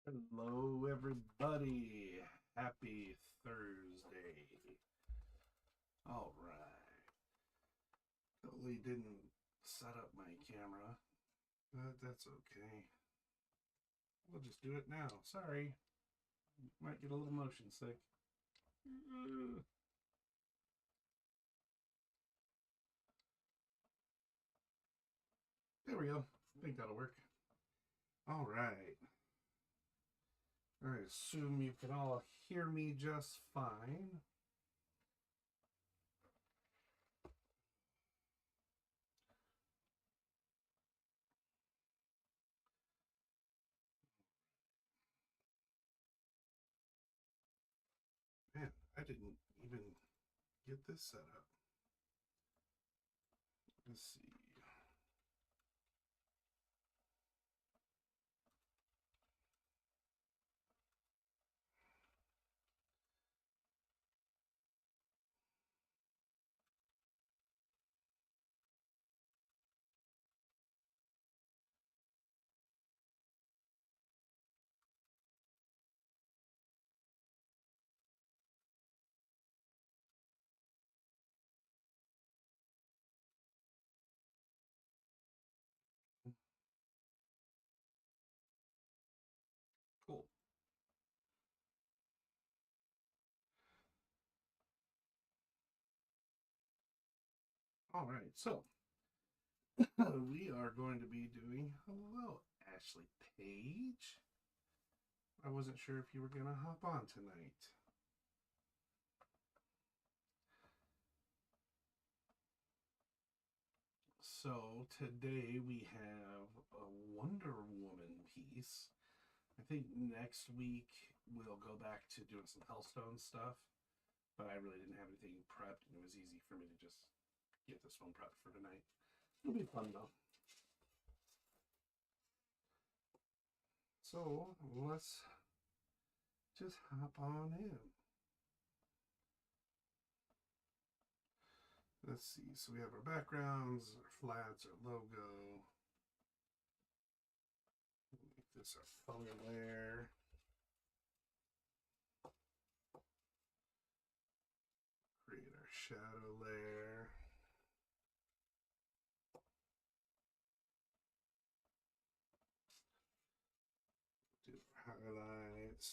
Hello, everybody. Happy Thursday. All right. Totally didn't set up my camera, but that's okay. We'll just do it now. Sorry. Might get a little motion sick. There we go. I think that'll work. All right. I assume you can all hear me just fine. Man, I didn't even get this set up. Let's see. Cool. All right. So we are going to be doing hello, Ashley Page. I wasn't sure if you were going to hop on tonight. So today we have a Wonder Woman piece. I think next week we'll go back to doing some Hellstone stuff, but I really didn't have anything prepped, and it was easy for me to just get this one prepped for tonight. It'll be fun though. So let's just hop on in. Let's see. So we have our backgrounds, our flats, our logo. Make this our color layer. Create our shadow layer. Do our highlights.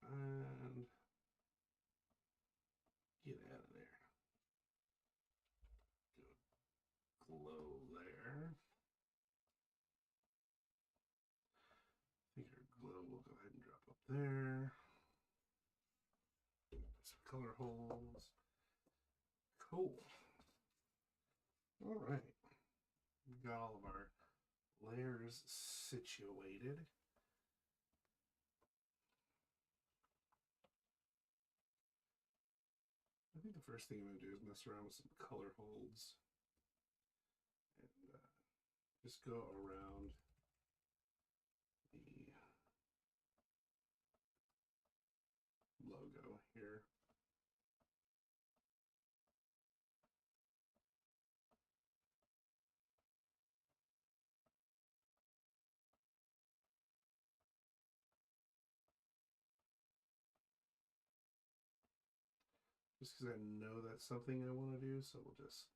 And get out of there. Do a glow there. I think our glow will go ahead and drop up there. Some color holes. Cool. All right. We got all of our layers situated. I think the first thing I'm going to do is mess around with some color holds and just go around the logo here. Just because I know that's something I want to do, so we'll just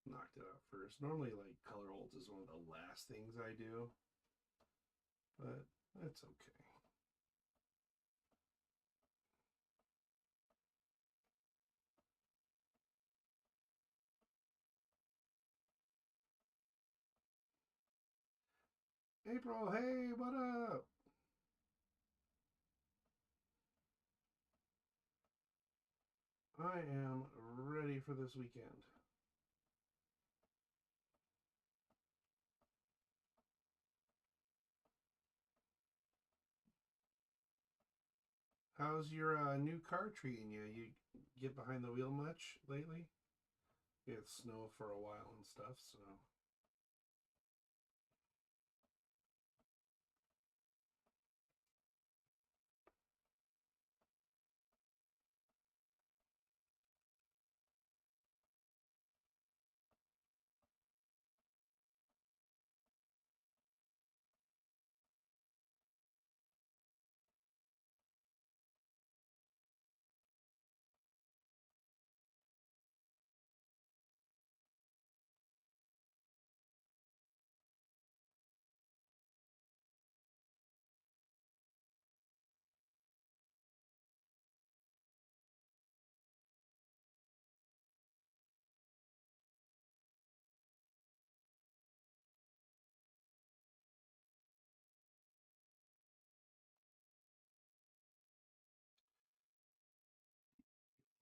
knock that out first. Normally, like, color holds is one of the last things I do, but that's okay. April, hey, what up? I am ready for this weekend. How's your new car treating you? You get behind the wheel much lately? We had snow for a while and stuff, so.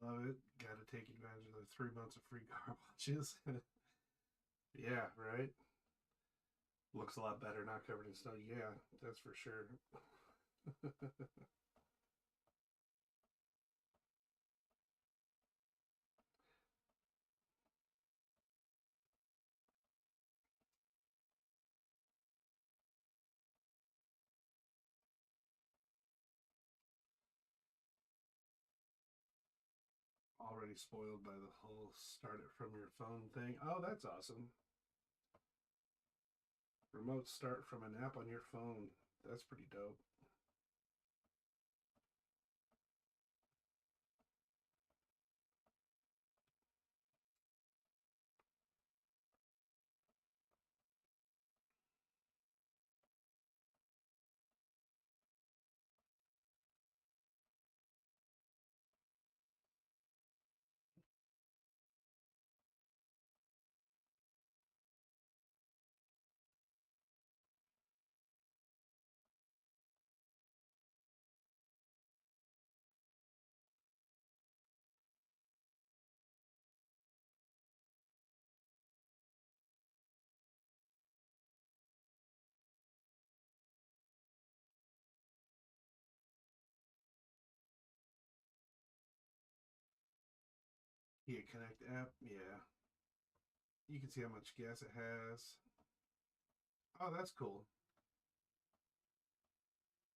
Love it. Got to take advantage of the 3 months of free car watches. Yeah, right. Looks a lot better not covered in snow. Yeah, that's for sure. Already spoiled by the whole start it from your phone thing. Oh, that's awesome. Remote start from an app on your phone. That's pretty dope. Kia Connect app, yeah. You can see how much gas it has. Oh, that's cool.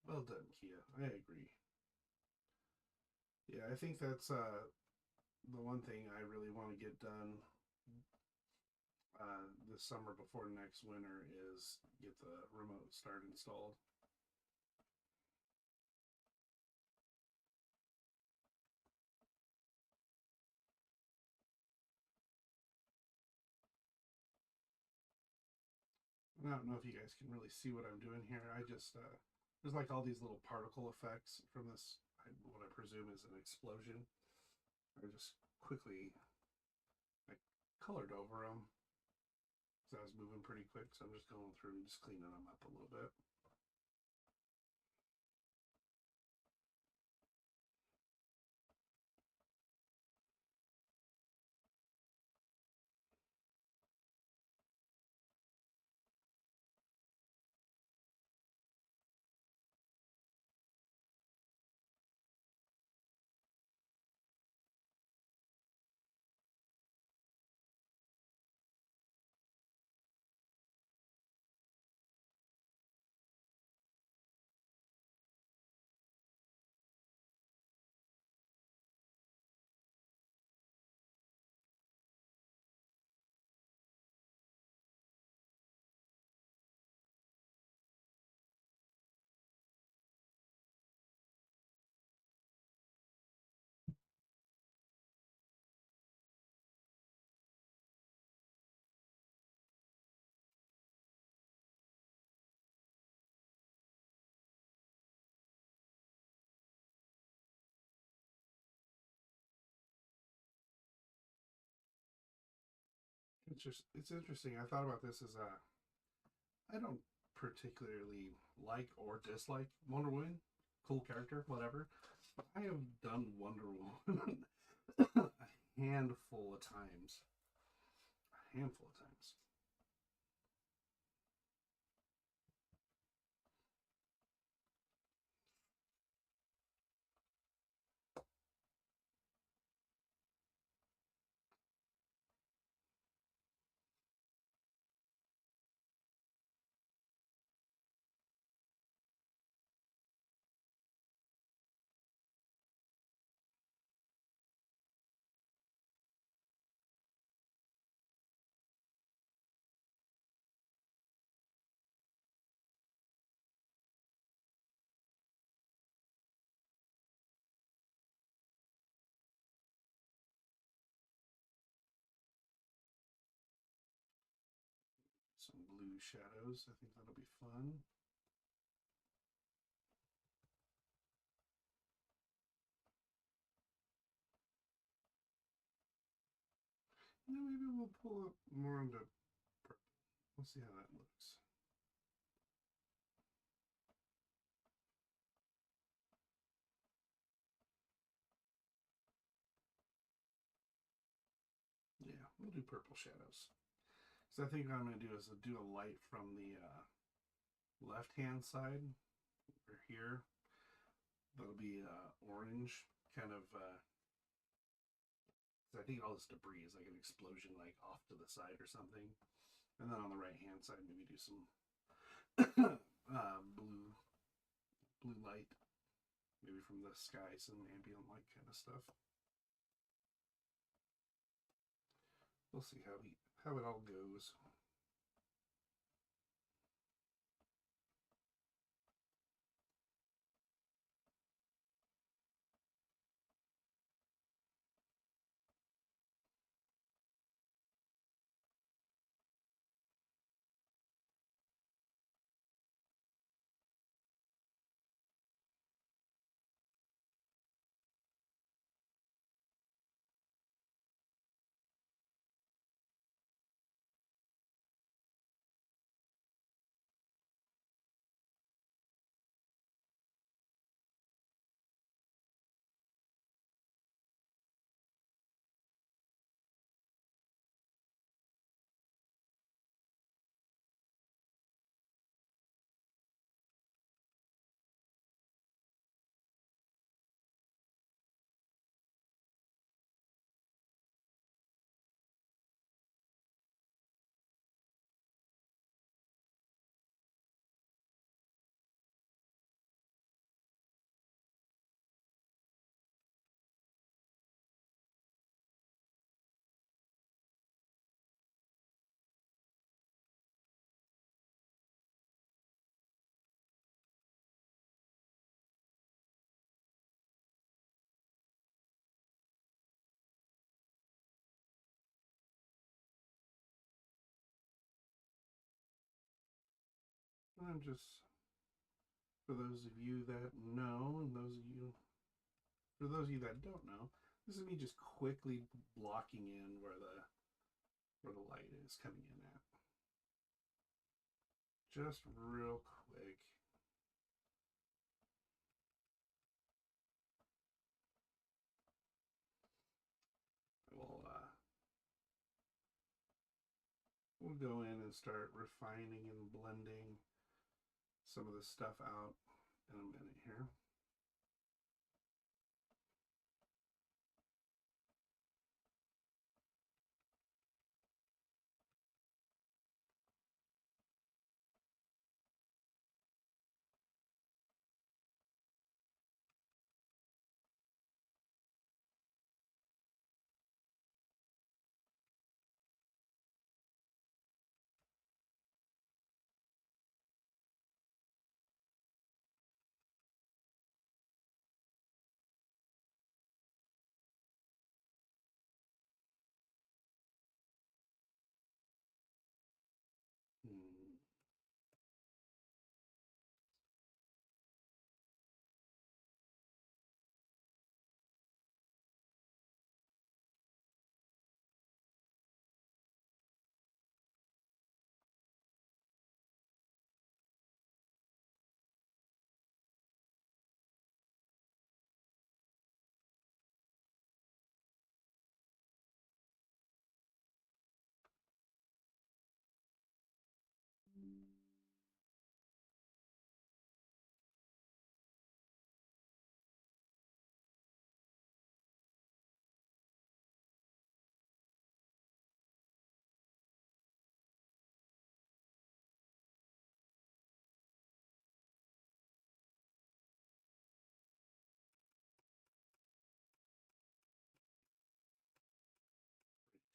Well done, Kia. I agree. Yeah, I think that's the one thing I really want to get done this summer before next winter is get the remote start installed. I don't know if you guys can really see what I'm doing here. I just there's like all these little particle effects from this, what I presume is an explosion. I just quickly I colored over them because I was moving pretty quick. So I'm just going through and just cleaning them up a little bit. It's interesting. I thought about this as I don't particularly like or dislike Wonder Woman. Cool character, whatever. But I have done Wonder Woman a handful of times. A handful of times. Some blue shadows. I think that'll be fun. Maybe we'll pull it more into purple. We'll see how that looks. do purple shadows. So I think what I'm going to do is do a light from the left-hand side over here. That'll be orange, kind of. I think all this debris is like an explosion, like off to the side or something. And then on the right-hand side, maybe do some blue light, maybe from the sky, some ambient light kind of stuff. We'll see how it all goes. I'm just, for those of you that know, and for those of you that don't know, this is me just quickly blocking in where the light is coming in at. Just real quick. We'll go in and start refining and blending some of the stuff out in a minute here.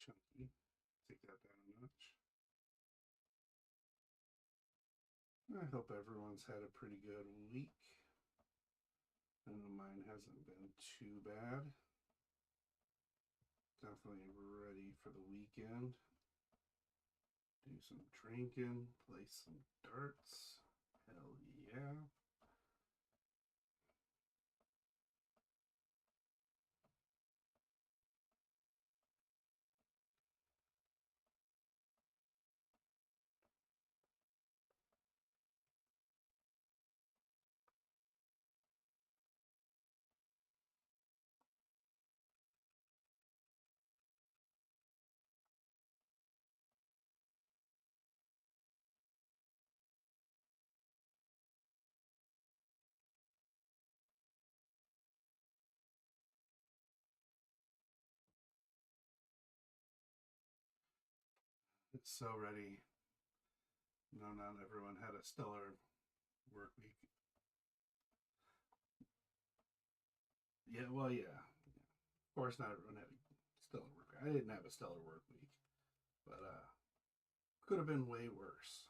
Chunky. Take that down a notch. I hope everyone's had a pretty good week. I know mine hasn't been too bad. Definitely ready for the weekend. Do some drinking, play some darts. Hell yeah. so ready. No, not everyone had a stellar work week. Yeah, well, yeah. Of course, not everyone had a stellar work. I didn't have a stellar work week, but could have been way worse.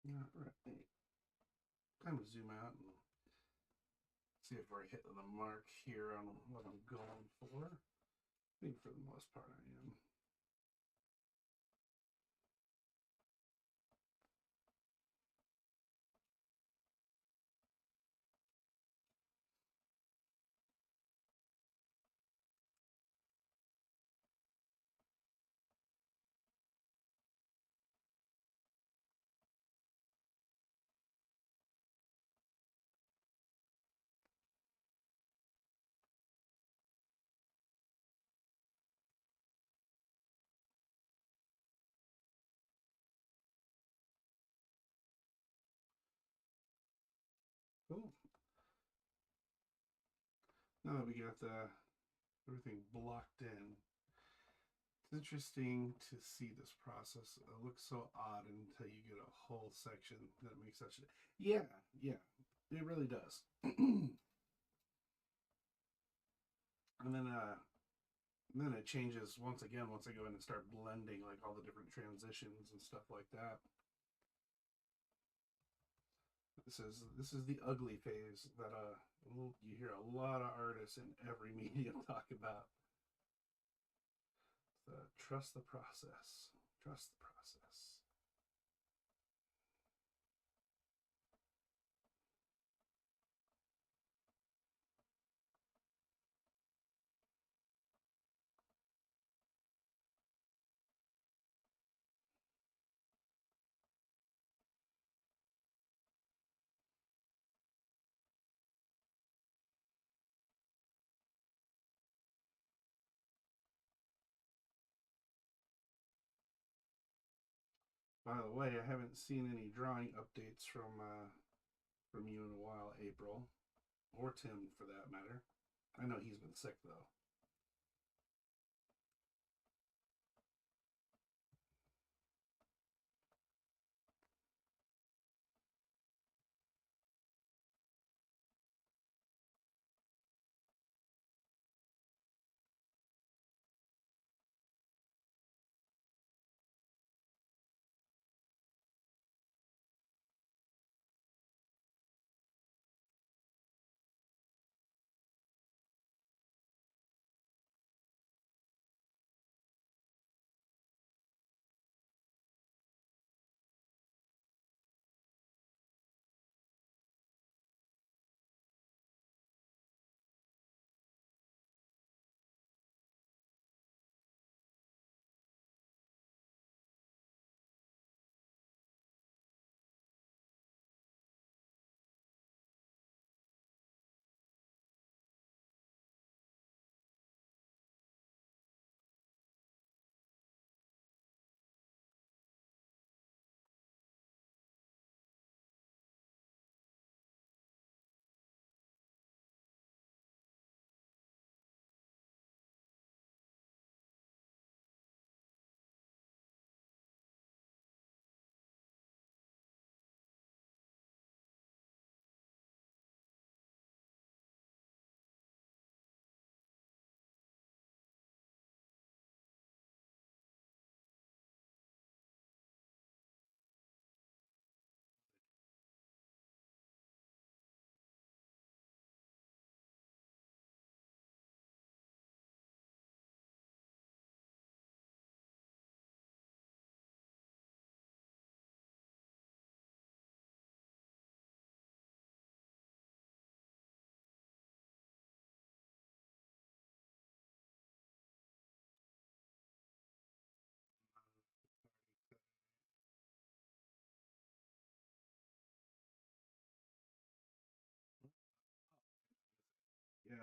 All right. Time to zoom out and see if we're hitting the mark here on what I'm going for. I think for the most part I am. Cool. Now that we got everything blocked in, it's interesting to see this process. It looks so odd until you get a whole section that makes such a... Yeah, it really does. And then it changes once again once I go in and start blending like all the different transitions and stuff like that. This is the ugly phase that you hear a lot of artists in every medium talk about. Trust the process. Trust the process. By the way, I haven't seen any drawing updates from you in a while, April, or Tim for that matter. I know he's been sick though.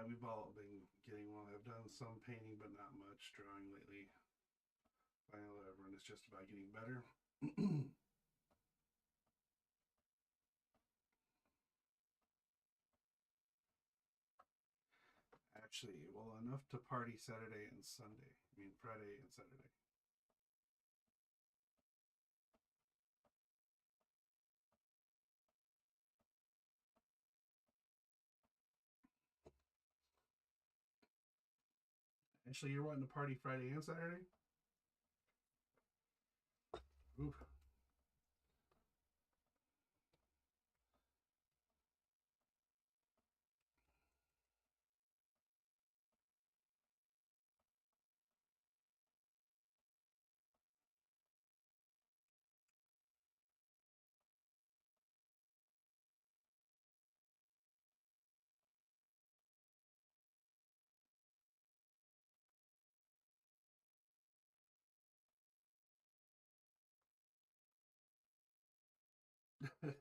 we've all been getting one. I've done some painting, but not much drawing lately. I know everyone is just about getting better. Actually, well, enough to party Saturday and Sunday. I mean, Friday and Saturday. Actually, you're wanting to party Friday and Saturday? Oof. Right.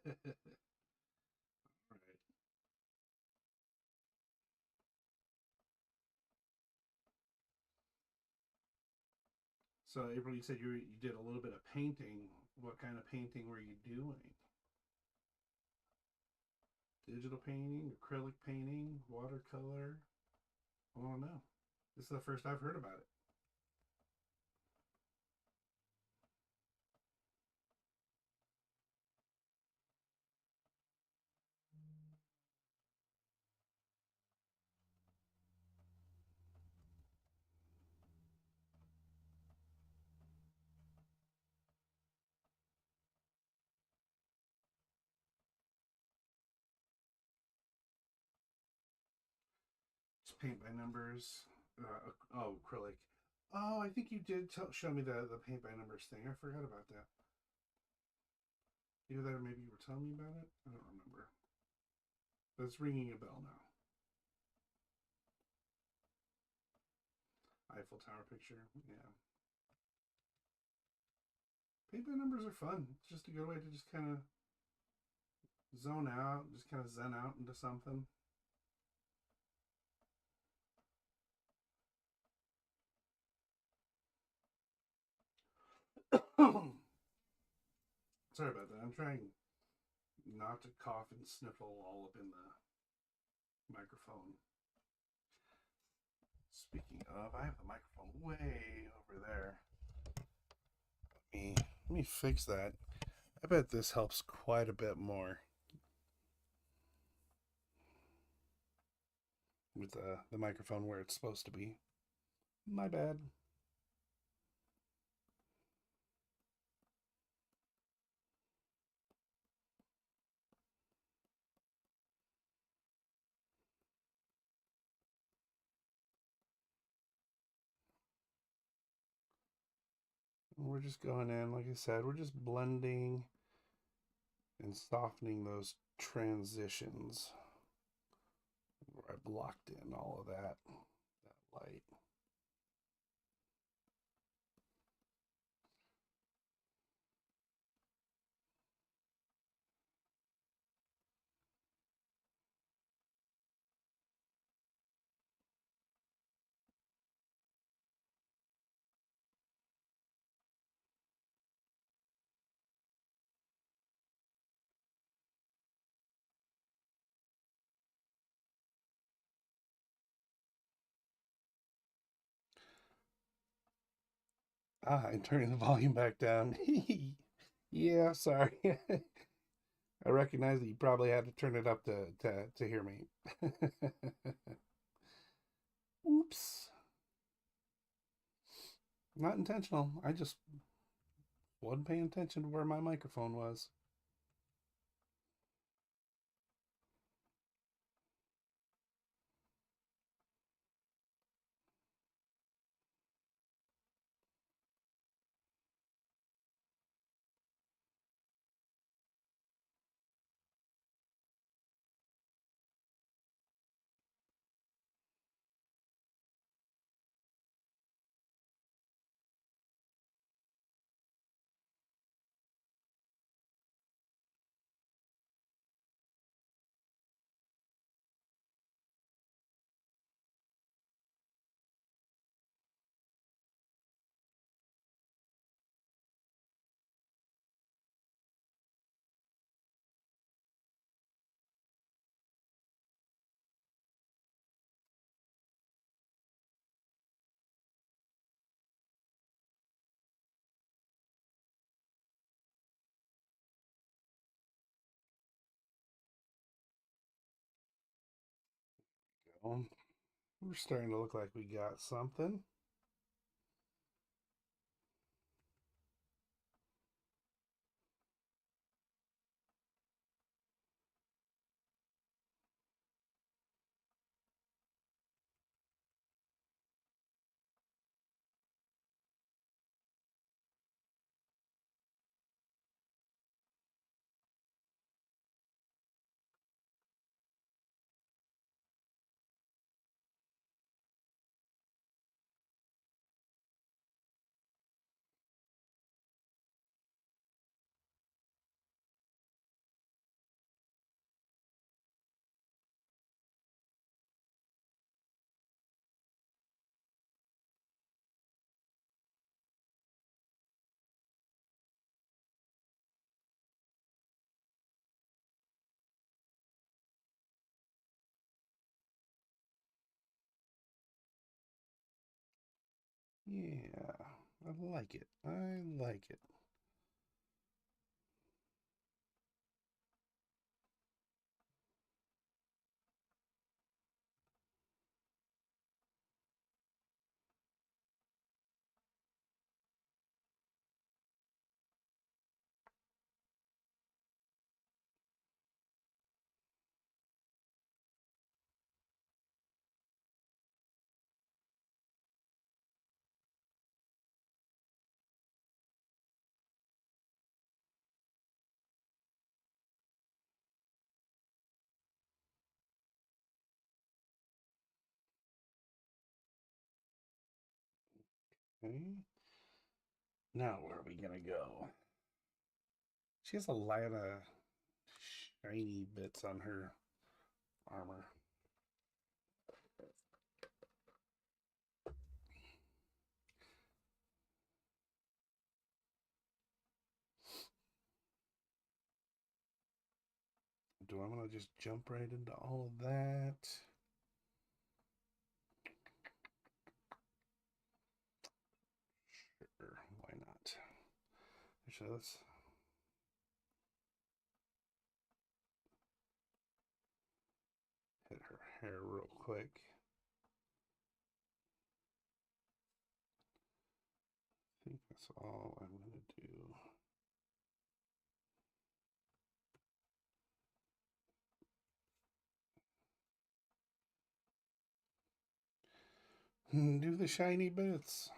So, April, you said you did a little bit of painting. What kind of painting were you doing? Digital painting, acrylic painting, watercolor? I don't know. This is the first I've heard about it. Just paint by numbers. Oh, acrylic. Oh, I think you did show me the paint by numbers thing. I forgot about that. Either that or maybe you were telling me about it. I don't remember. But it's ringing a bell now. Eiffel Tower picture. Yeah. Paint by numbers are fun. It's just a good way to just kind of zone out, just kind of zen out into something. Sorry about that. I'm trying not to cough and sniffle all up in the microphone. Speaking of, I have the microphone way over there. Let me fix that. I bet this helps quite a bit more with the microphone where it's supposed to be. My bad. We're just going in, like I said, we're just blending and softening those transitions where I blocked in all of that light. And turning the volume back down. Yeah, sorry. I recognize that you probably had to turn it up to hear me. Oops. Not intentional. I just wasn't paying attention to where my microphone was. We're starting to look like we got something. Yeah, I like it. I like it. Okay. Now where are we gonna go? She has a lot of shiny bits on her armor. Do I want to just jump right into all of that? Sure, why not? Actually, let's hit her hair real quick. I think that's all I'm going to do. Do the shiny bits.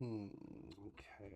Okay.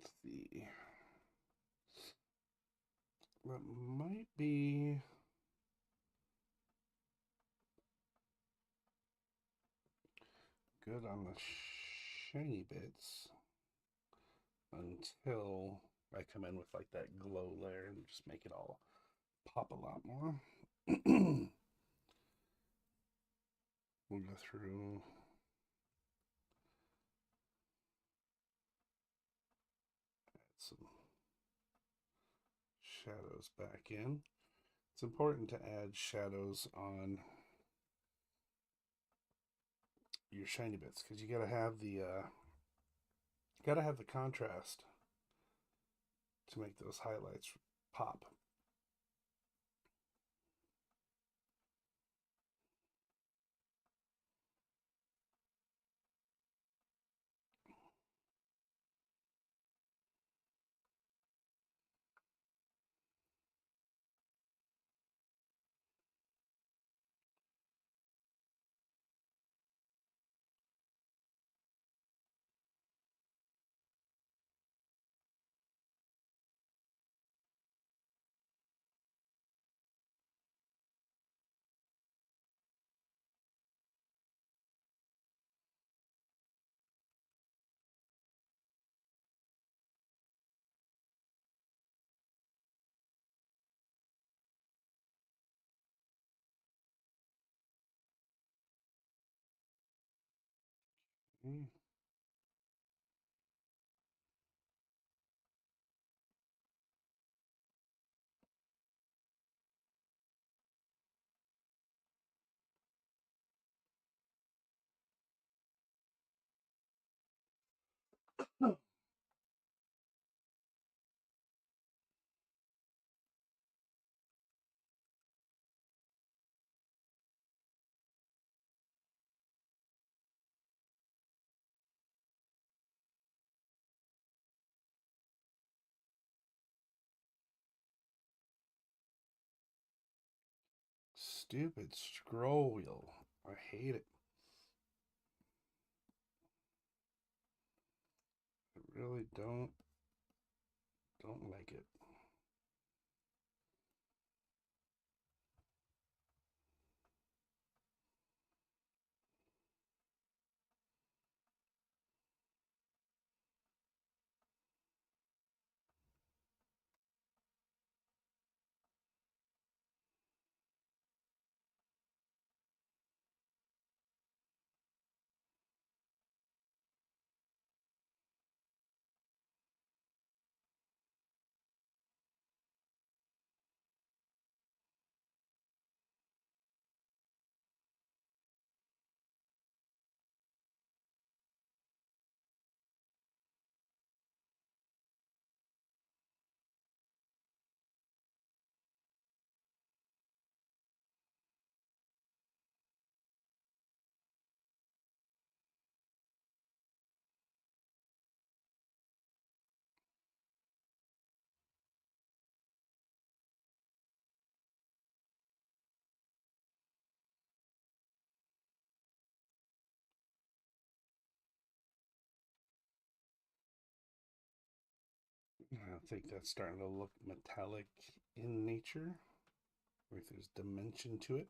Let's see. That might be good on the shiny bits until I come in with like that glow layer and just make it all pop a lot more. We'll go through some shadows back in. It's important to add shadows on your shiny bits because you gotta have the contrast to make those highlights pop. Mm. Stupid scroll wheel. I hate it. I really don't like it. I think that's starting to look metallic in nature, like there's dimension to it.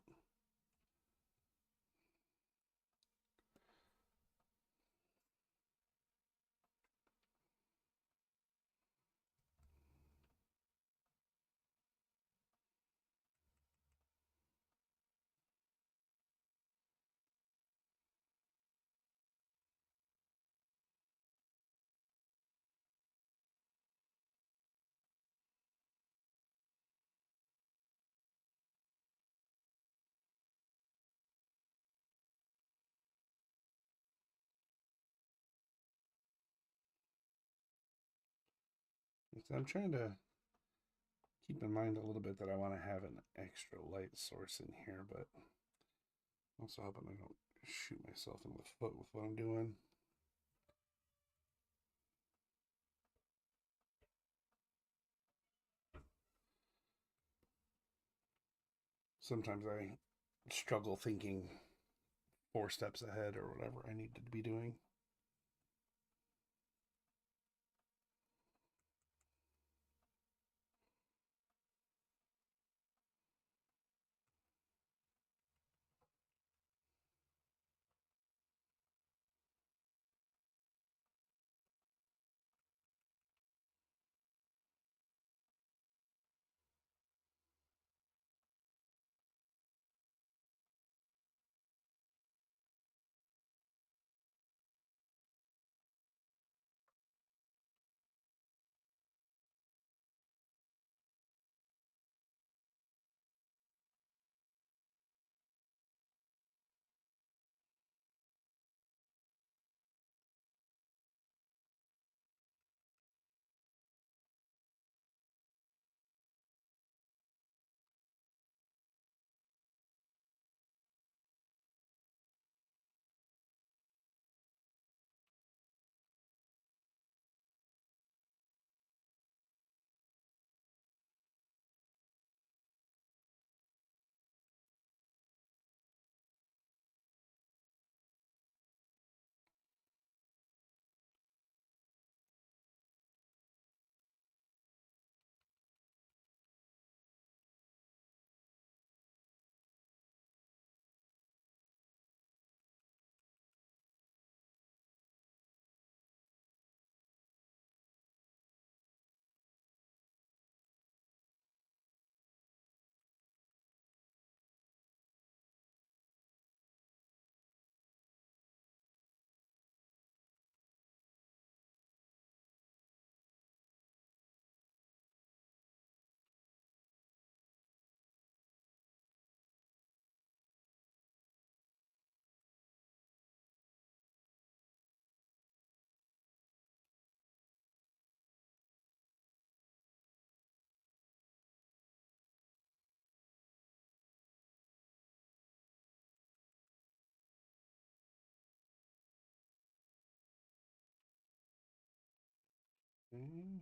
So I'm trying to keep in mind a little bit that I want to have an extra light source in here, but I'm also hoping I don't shoot myself in the foot with what I'm doing. Sometimes I struggle thinking 4 steps ahead or whatever I need to be doing. Okay.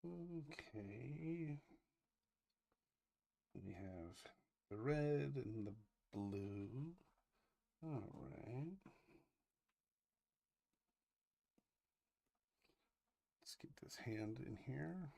Okay. We have the red and the blue. All right. Let's get this hand in here.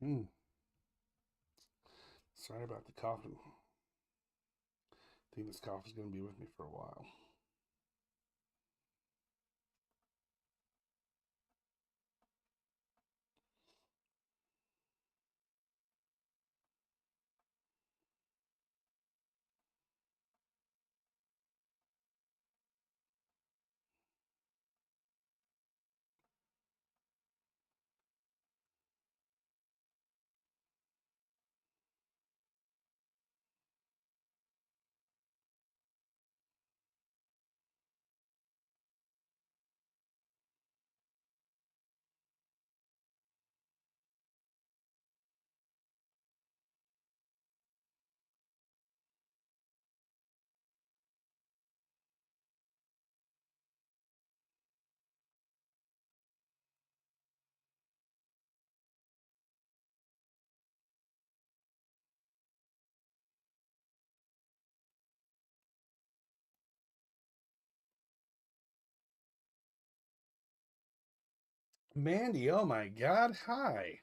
Oh. Sorry about the coughing. I think this cough is going to be with me for a while. Mandy, oh my God, hi.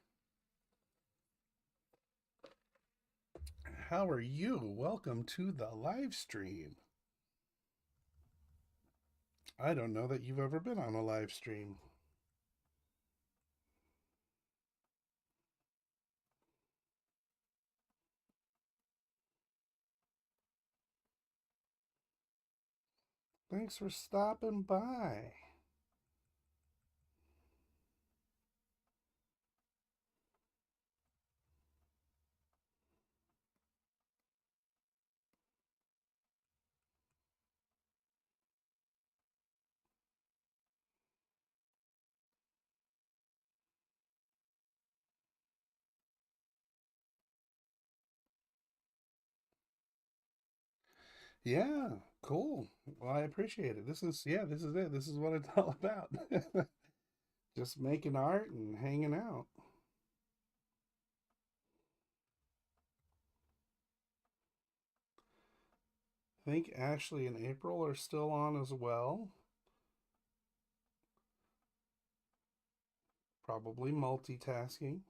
How are you? Welcome to the live stream. I don't know that you've ever been on a live stream. Thanks for stopping by. Yeah, cool. Well, I appreciate it. This is, yeah, this is it. This is what it's all about. Just making art and hanging out. I think Ashley and April are still on as well. Probably multitasking.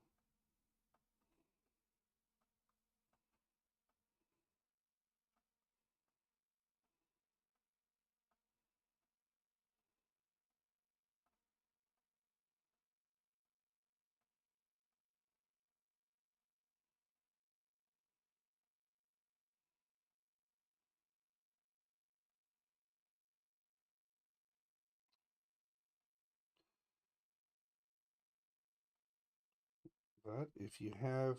But if you have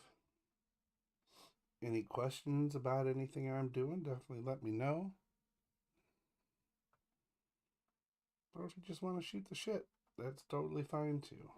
any questions about anything I'm doing, definitely let me know. Or if you just want to shoot the shit, that's totally fine too.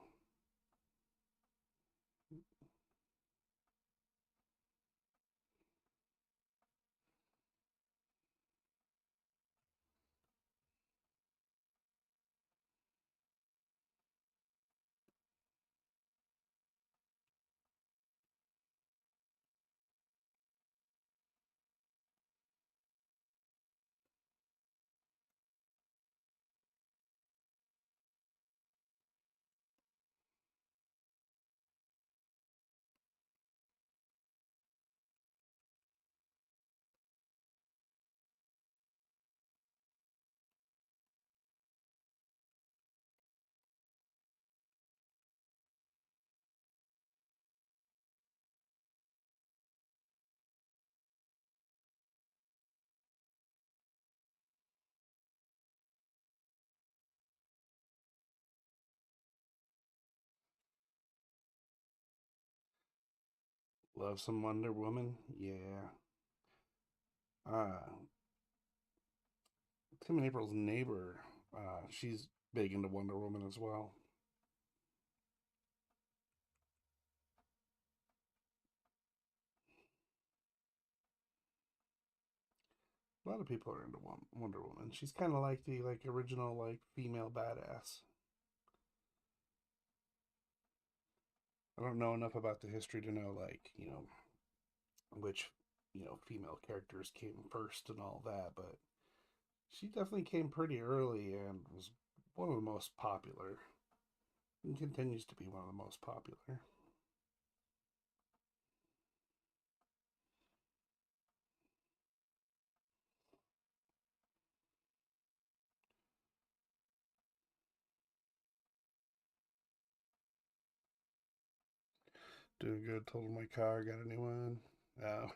Love some Wonder Woman? Yeah. Uh, Tim and April's neighbor, she's big into Wonder Woman as well. A lot of people are into Wonder Woman. She's kind of like the original female badass. I don't know enough about the history to know which female characters came first and all that, but she definitely came pretty early and was one of the most popular and continues to be one of the most popular. Doing good. Totaled my car. Got a new one. Oh.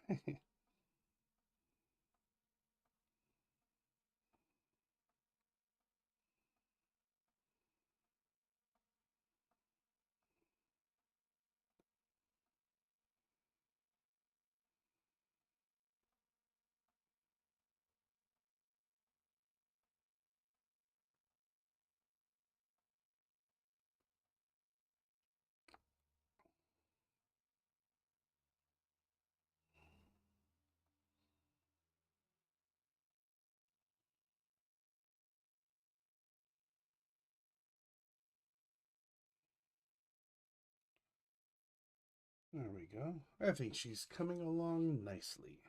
There we go. I think she's coming along nicely.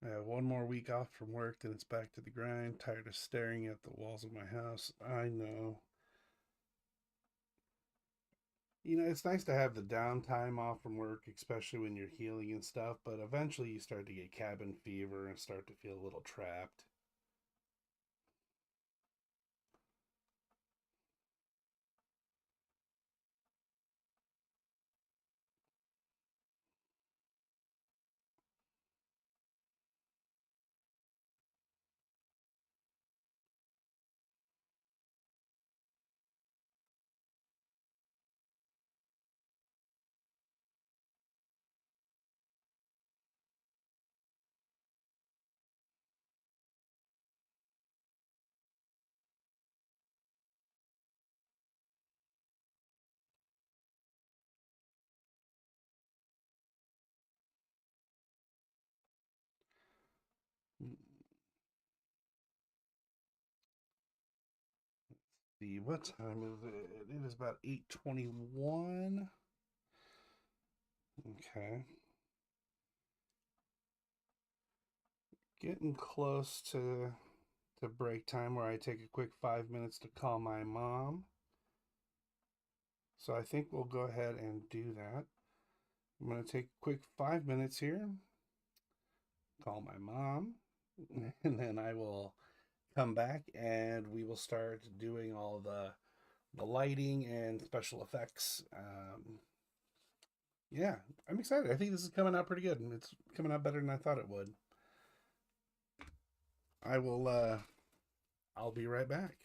I have one more week off from work, then it's back to the grind. Tired of staring at the walls of my house. I know. It's nice to have the downtime off from work, especially when you're healing and stuff, but eventually you start to get cabin fever and start to feel a little trapped. Let's see, what time is it? It is about 8:21. Okay. Getting close to break time where I take a quick 5 minutes to call my mom. So I think we'll go ahead and do that. I'm going to take a quick 5 minutes here, call my mom, and then I will come back and we will start doing all the lighting and special effects yeah, I'm excited. I think this is coming out pretty good, and it's coming out better than I thought it would. I'll be right back.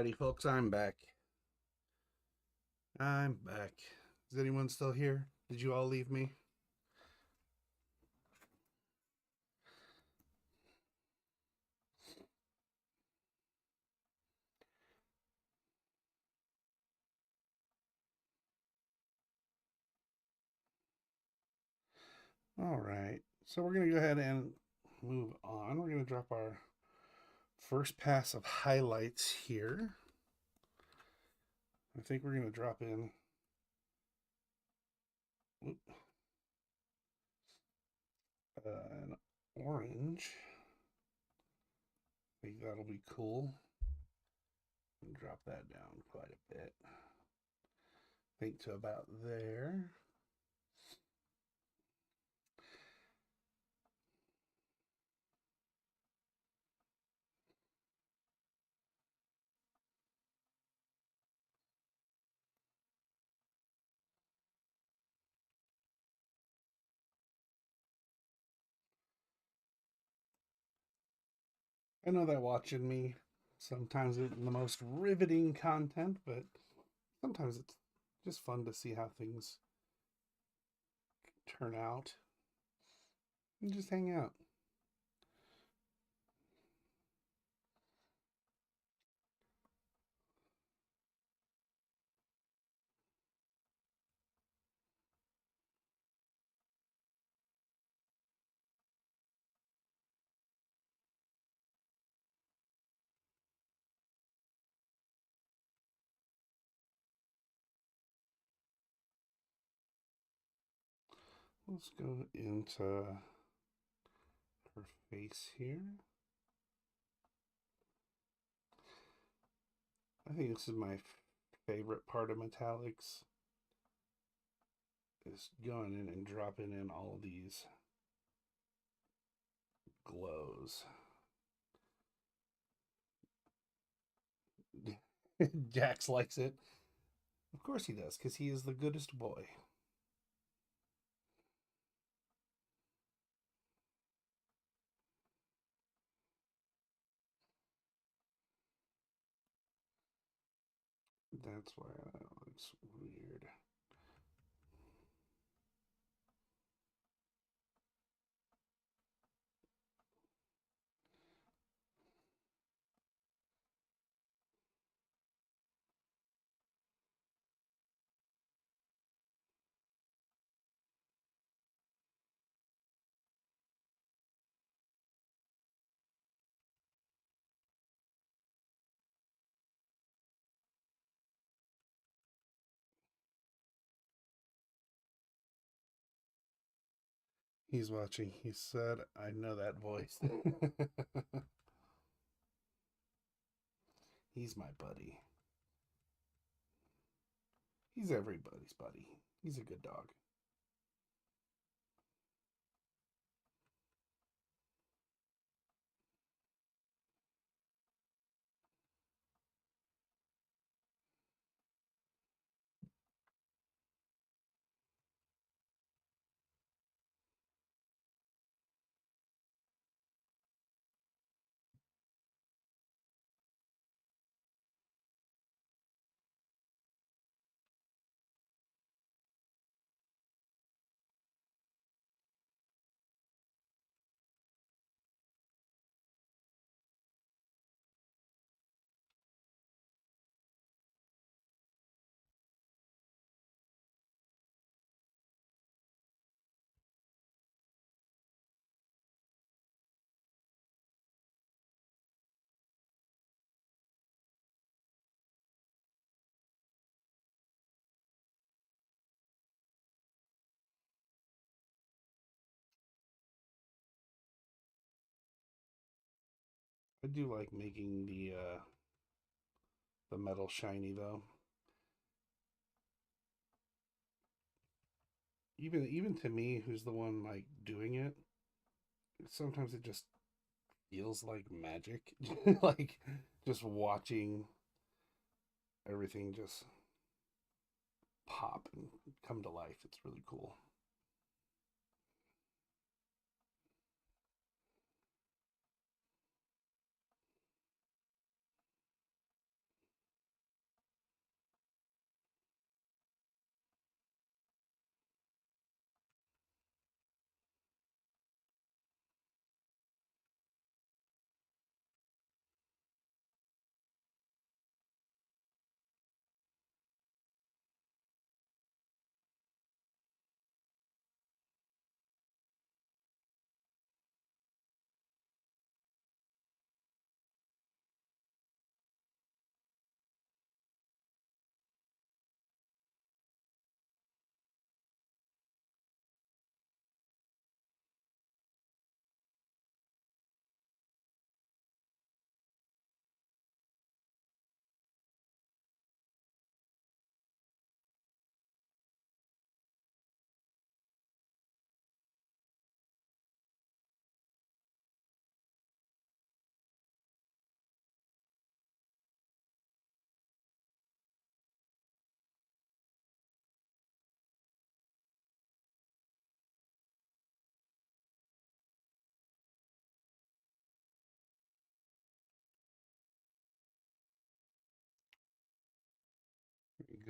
Alrighty, folks, I'm back. I'm back. Is anyone still here? Did you all leave me? All right. So we're going to go ahead and move on. We're going to drop our first pass of highlights here. I think we're going to drop in an orange. I think that'll be cool. And drop that down quite a bit. I think to about there. I know that watching me sometimes isn't the most riveting content, but sometimes it's just fun to see how things turn out and just hang out. Let's go into her face here. I think this is my favorite part of metallics, is going in and dropping in all these glows. Jax likes it. Of course he does, because he is the goodest boy. That's why that looks weird. He's watching. He said, I know that voice. He's my buddy. He's everybody's buddy. He's a good dog. I do like making the metal shiny though. Even to me, who's the one like doing it, sometimes it just feels like magic. Like just watching everything just pop and come to life. It's really cool.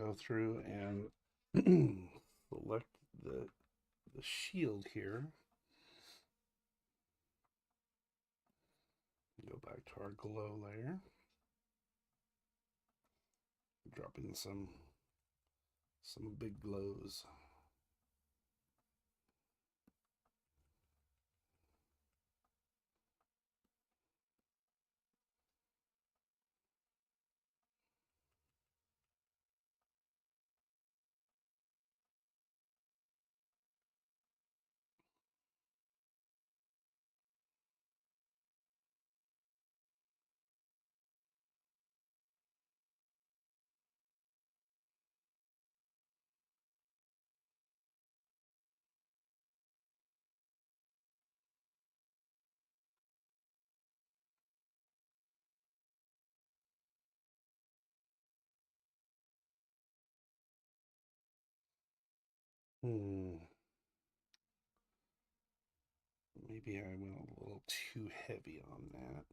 go through and select the shield here. Go back to our glow layer. Drop in some big glows. Maybe I went a little too heavy on that.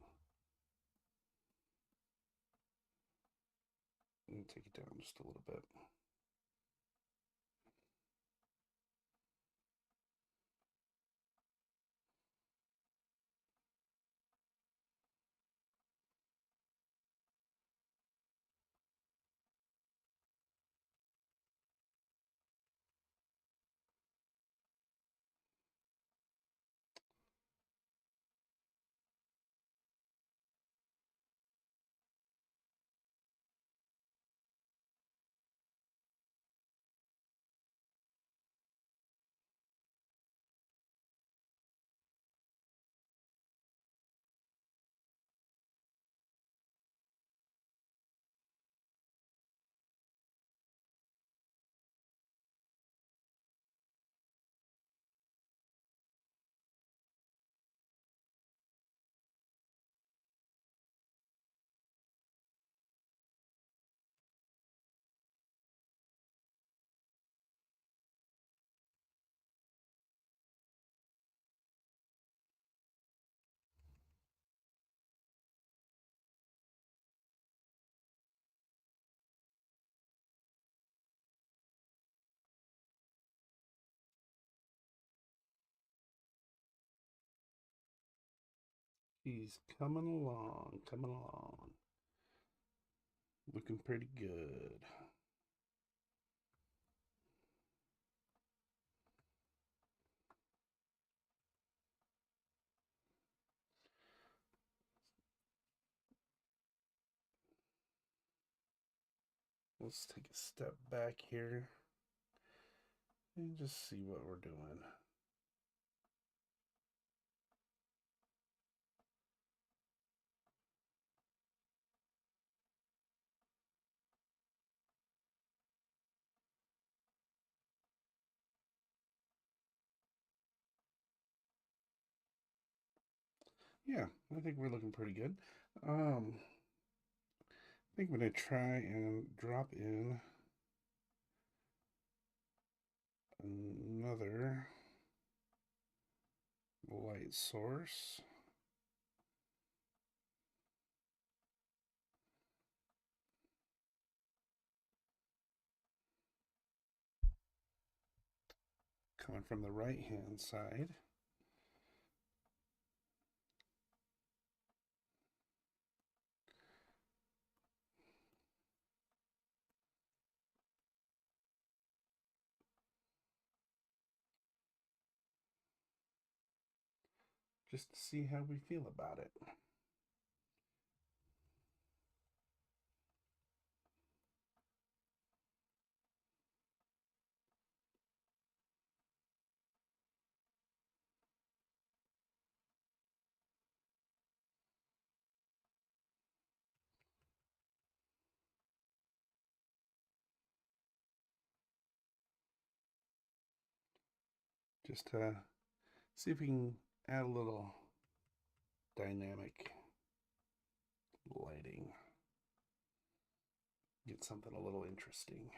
And take it down just a little bit. He's coming along, looking pretty good. Let's take a step back here and just see what we're doing. Yeah, I think we're looking pretty good. I think I'm going to try and drop in another light source. Coming from the right hand side. Just to see how we feel about it. Just to see if we can add a little dynamic lighting. Get something a little interesting.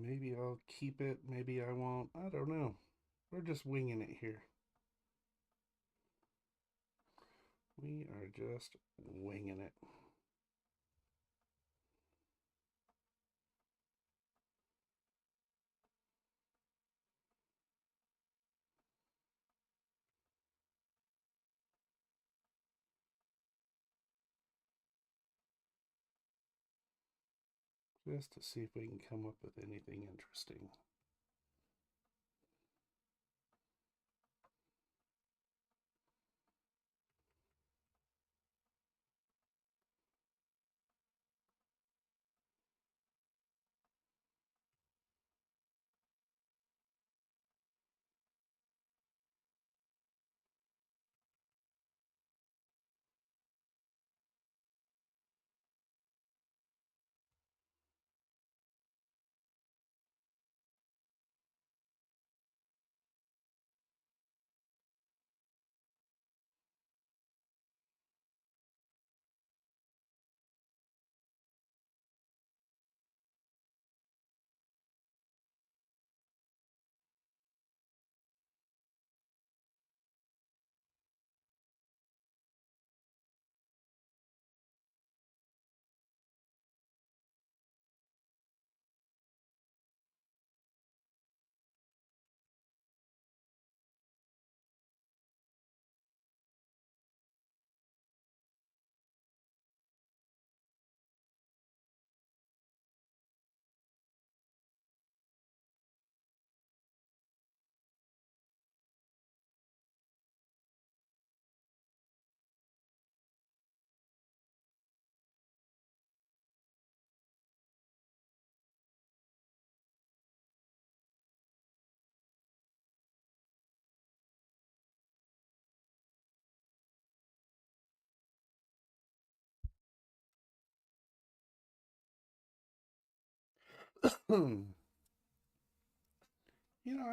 Maybe I'll keep it, maybe I won't. I don't know. We're just winging it here. We are just winging it. Just to see if we can come up with anything interesting.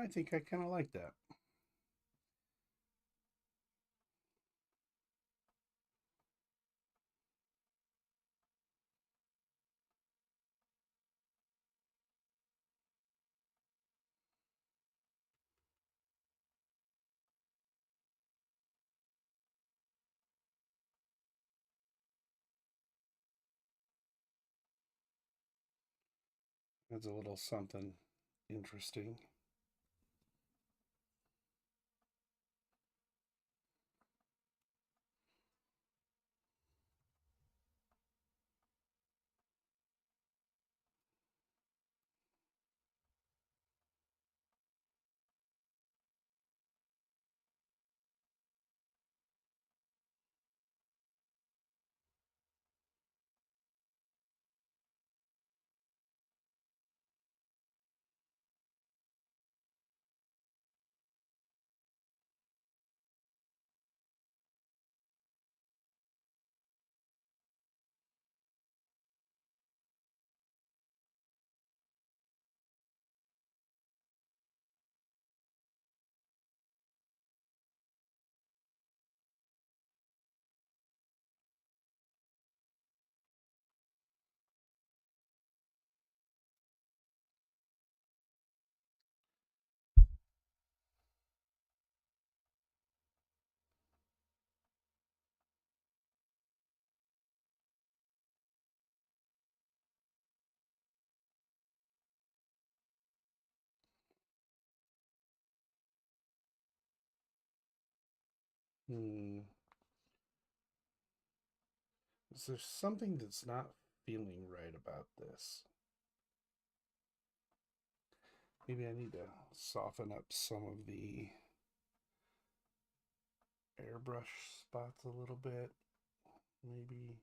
I think I kind of like that. That's a little something interesting. Hmm. Is there something that's not feeling right about this? Maybe I need to soften up some of the airbrush spots a little bit. Maybe.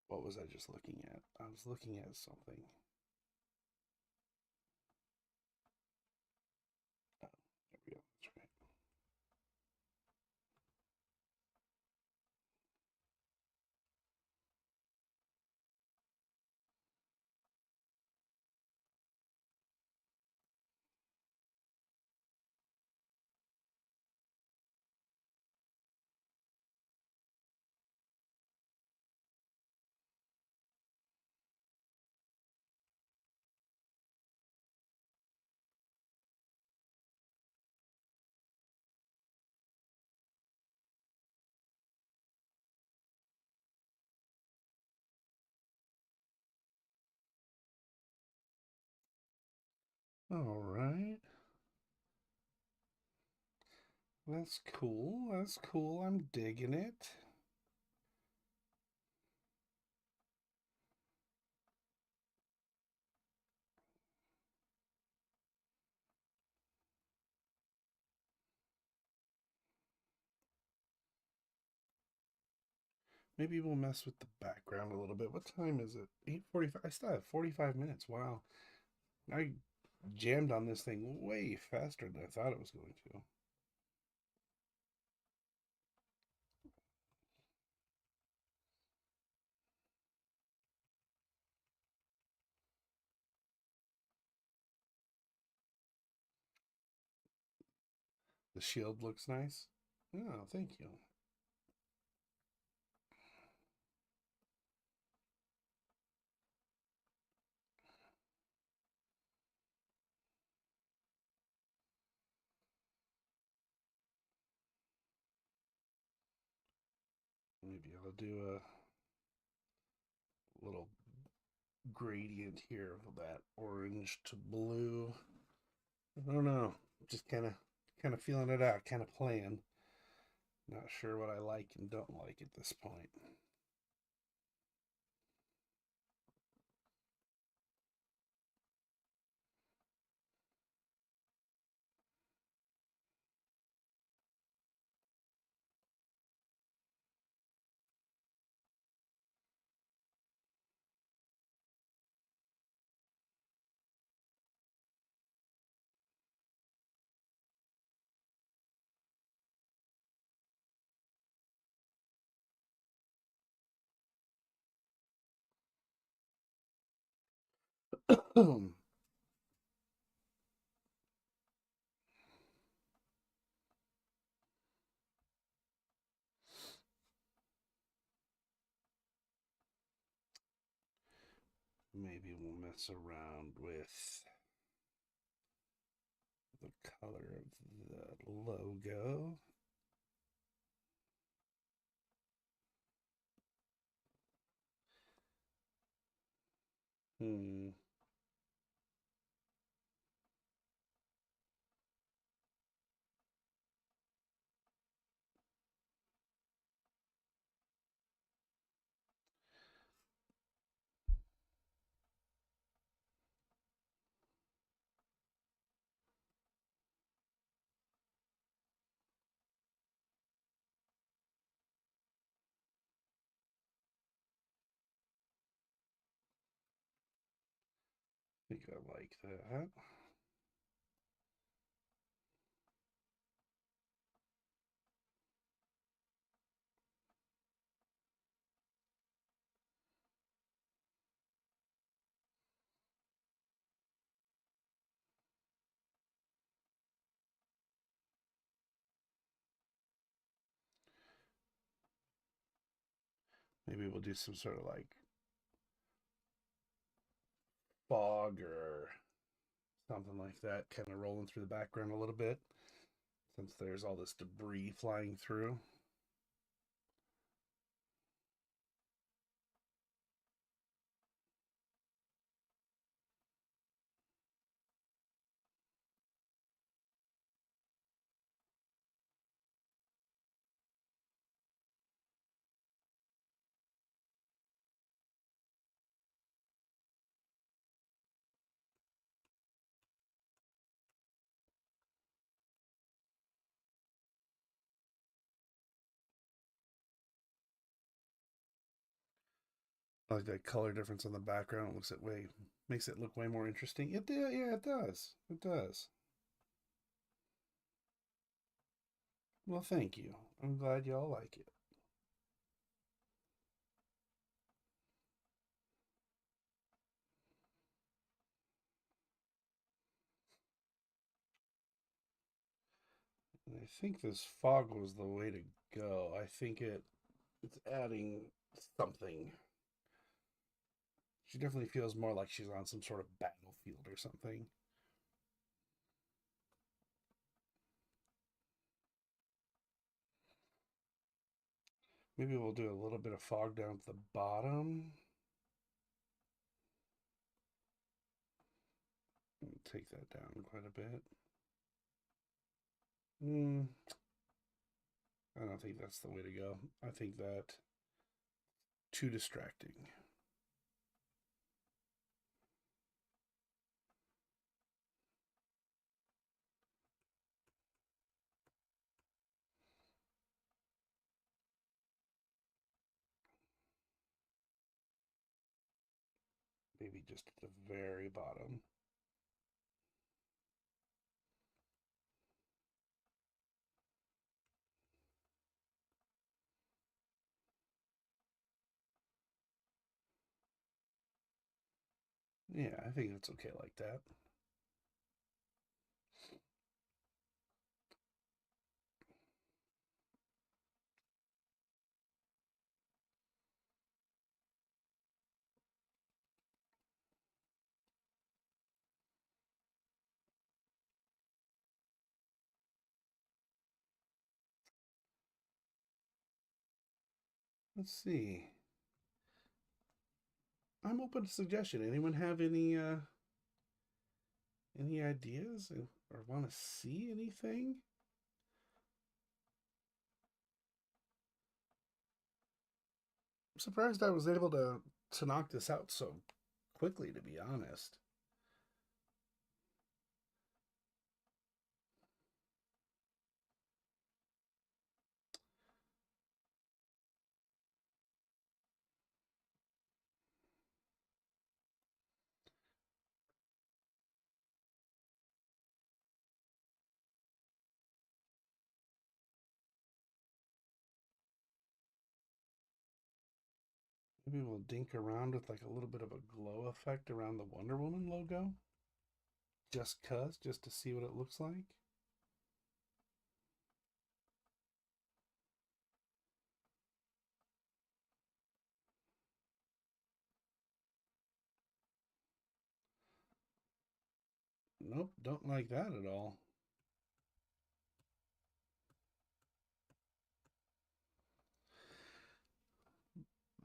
What was I just looking at? I was looking at something. Oh, there we go. That's right. All right. That's cool. That's cool. I'm digging it. Maybe we'll mess with the background a little bit. What time is it? 8:45. I still have 45 minutes. Wow. I jammed on this thing way faster than I thought it was going to. The shield looks nice. Oh, thank you. Maybe I'll do a little gradient here of that orange to blue. I don't know. Just kind of feeling it out, kind of playing. Not sure what I like and don't like at this point. Maybe we'll mess around with the color of the logo. Hmm. I think I like that. Maybe we'll do some sort of like fog or something like that, kind of rolling through the background a little bit, since there's all this debris flying through. I like that color difference on the background. It makes it look way more interesting. Yeah, it does. It does. Well, thank you. I'm glad y'all like it. And I think this fog was the way to go. I think it's adding something. She definitely feels more like she's on some sort of battlefield or something. Maybe we'll do a little bit of fog down at the bottom. Take that down quite a bit. I don't think that's the way to go. I think that too distracting. Maybe just at the very bottom. Yeah, I think it's okay like that. Let's see. I'm open to suggestion. Anyone have any ideas or want to see anything? I'm surprised I was able to knock this out so quickly, to be honest. Maybe we'll dink around with like a little bit of a glow effect around the Wonder Woman logo. Just to see what it looks like. Nope, don't like that at all.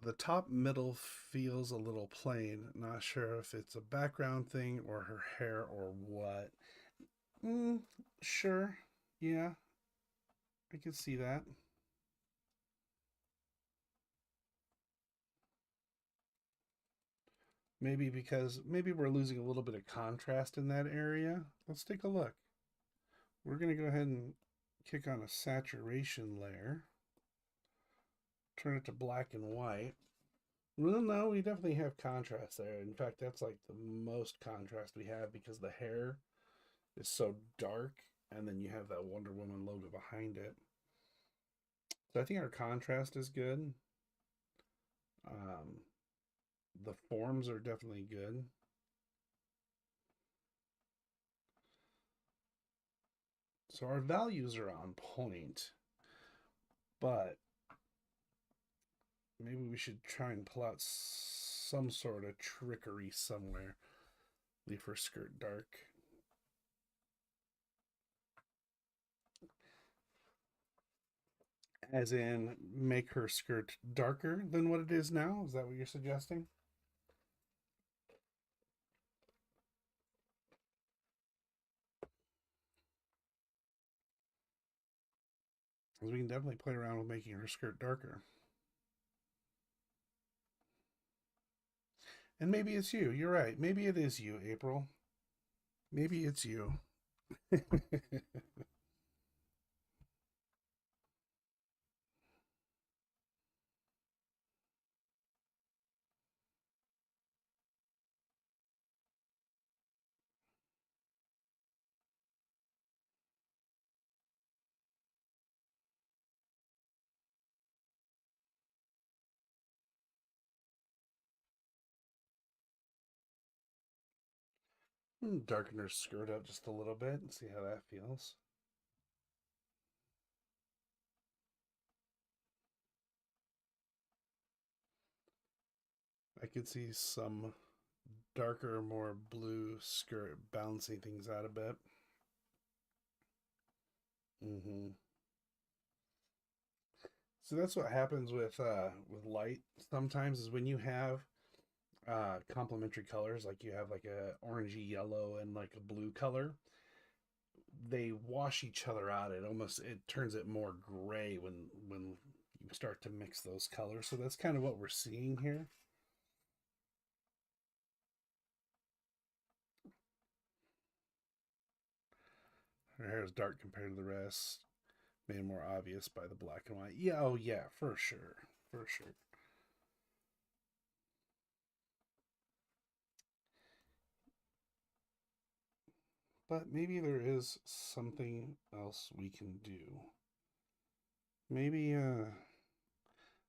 The top middle feels a little plain. Not sure if it's a background thing or her hair or what. Sure. Yeah, I could see that. Maybe we're losing a little bit of contrast in that area. Let's take a look. We're going to go ahead and kick on a saturation layer. Turn it to black and white. Well, no, we definitely have contrast there. In fact, that's like the most contrast we have because the hair is so dark and then you have that Wonder Woman logo behind it. So I think our contrast is good. Um, the forms are definitely good. So our values are on point, but maybe we should try and pull out some sort of trickery somewhere. Leave her skirt dark. As in, make her skirt darker than what it is now? Is that what you're suggesting? Because we can definitely play around with making her skirt darker. And maybe it's you. You're right. Maybe it is you, April. Maybe it's you. Darken her skirt out just a little bit and see how that feels. I could see some darker, more blue skirt balancing things out a bit. Mm-hmm. So that's what happens with light sometimes is when you have complementary colors, like you have like a orangey yellow and like a blue color, they wash each other out. It turns it more gray when you start to mix those colors. So that's kind of what we're seeing here. Her hair is dark compared to the rest, made more obvious by the black and white. Yeah, oh yeah, for sure. For sure. But maybe there is something else we can do. Maybe I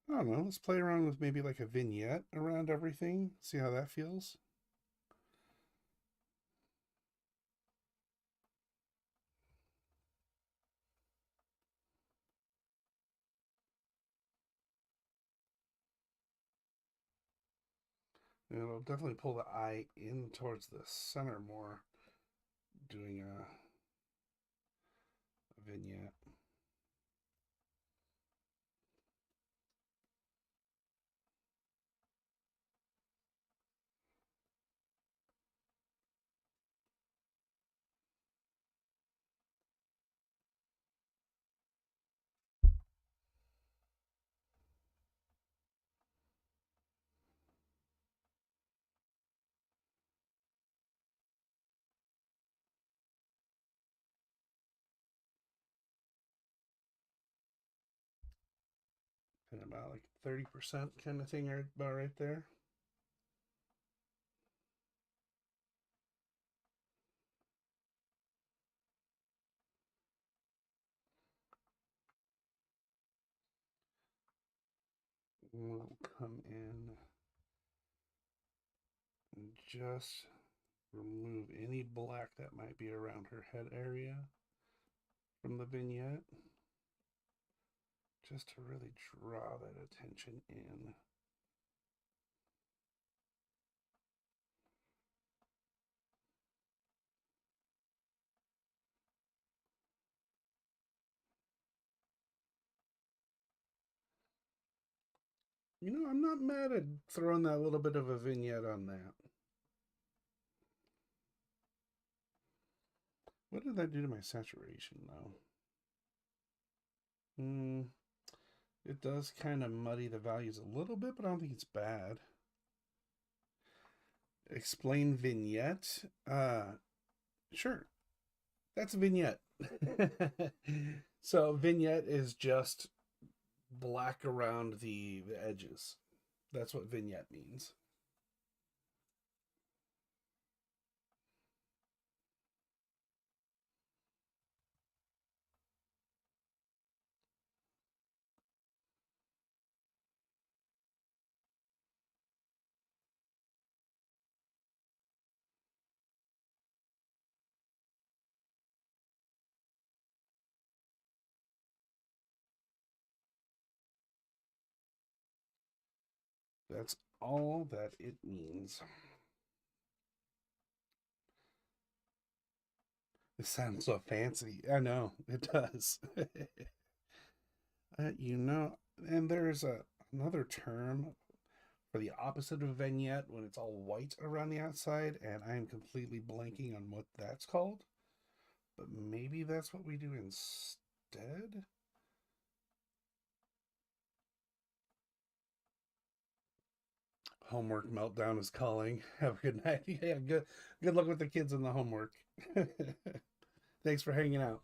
don't know, let's play around with maybe like a vignette around everything. See how that feels. And it'll definitely pull the eye in towards the center more, doing a vignette. And about like 30% kind of thing right about right there. We'll come in and just remove any black that might be around her head area from the vignette, just to really draw that attention in. You know, I'm not mad at throwing that little bit of a vignette on that. What did that do to my saturation, though? It does kind of muddy the values a little bit, but I don't think it's bad. Explain vignette. Sure. That's a vignette. So vignette is just black around the edges. That's what vignette means. That's all that it means. It sounds so fancy. I know it does. You know, and there's another term for the opposite of a vignette when it's all white around the outside, and I am completely blanking on what that's called. But maybe that's what we do instead. Homework meltdown is calling. Have a good night. Yeah, good luck with the kids and the homework. Thanks for hanging out.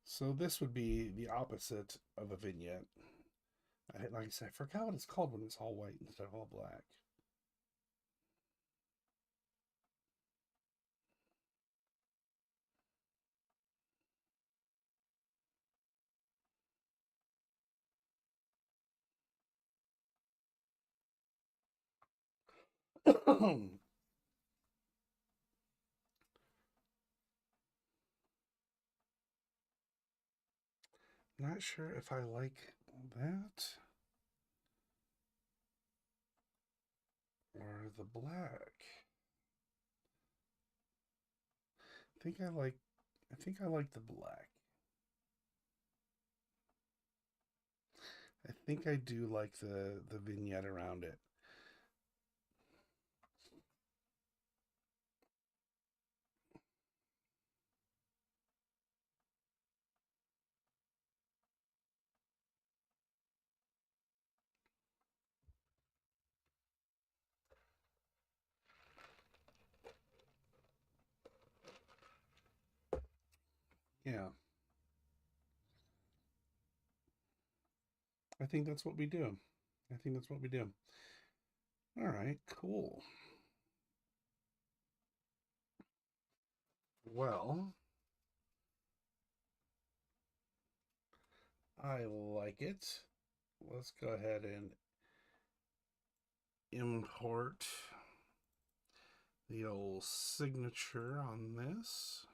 So this would be the opposite of a vignette. Like I said, I forgot what it's called when it's all white instead of all black. Not sure if I like that or the black. I think I like the black. I think I do like the vignette around it. Yeah, I think that's what we do. I think that's what we do. All right, cool. Well, I like it. Let's go ahead and import the old signature on this.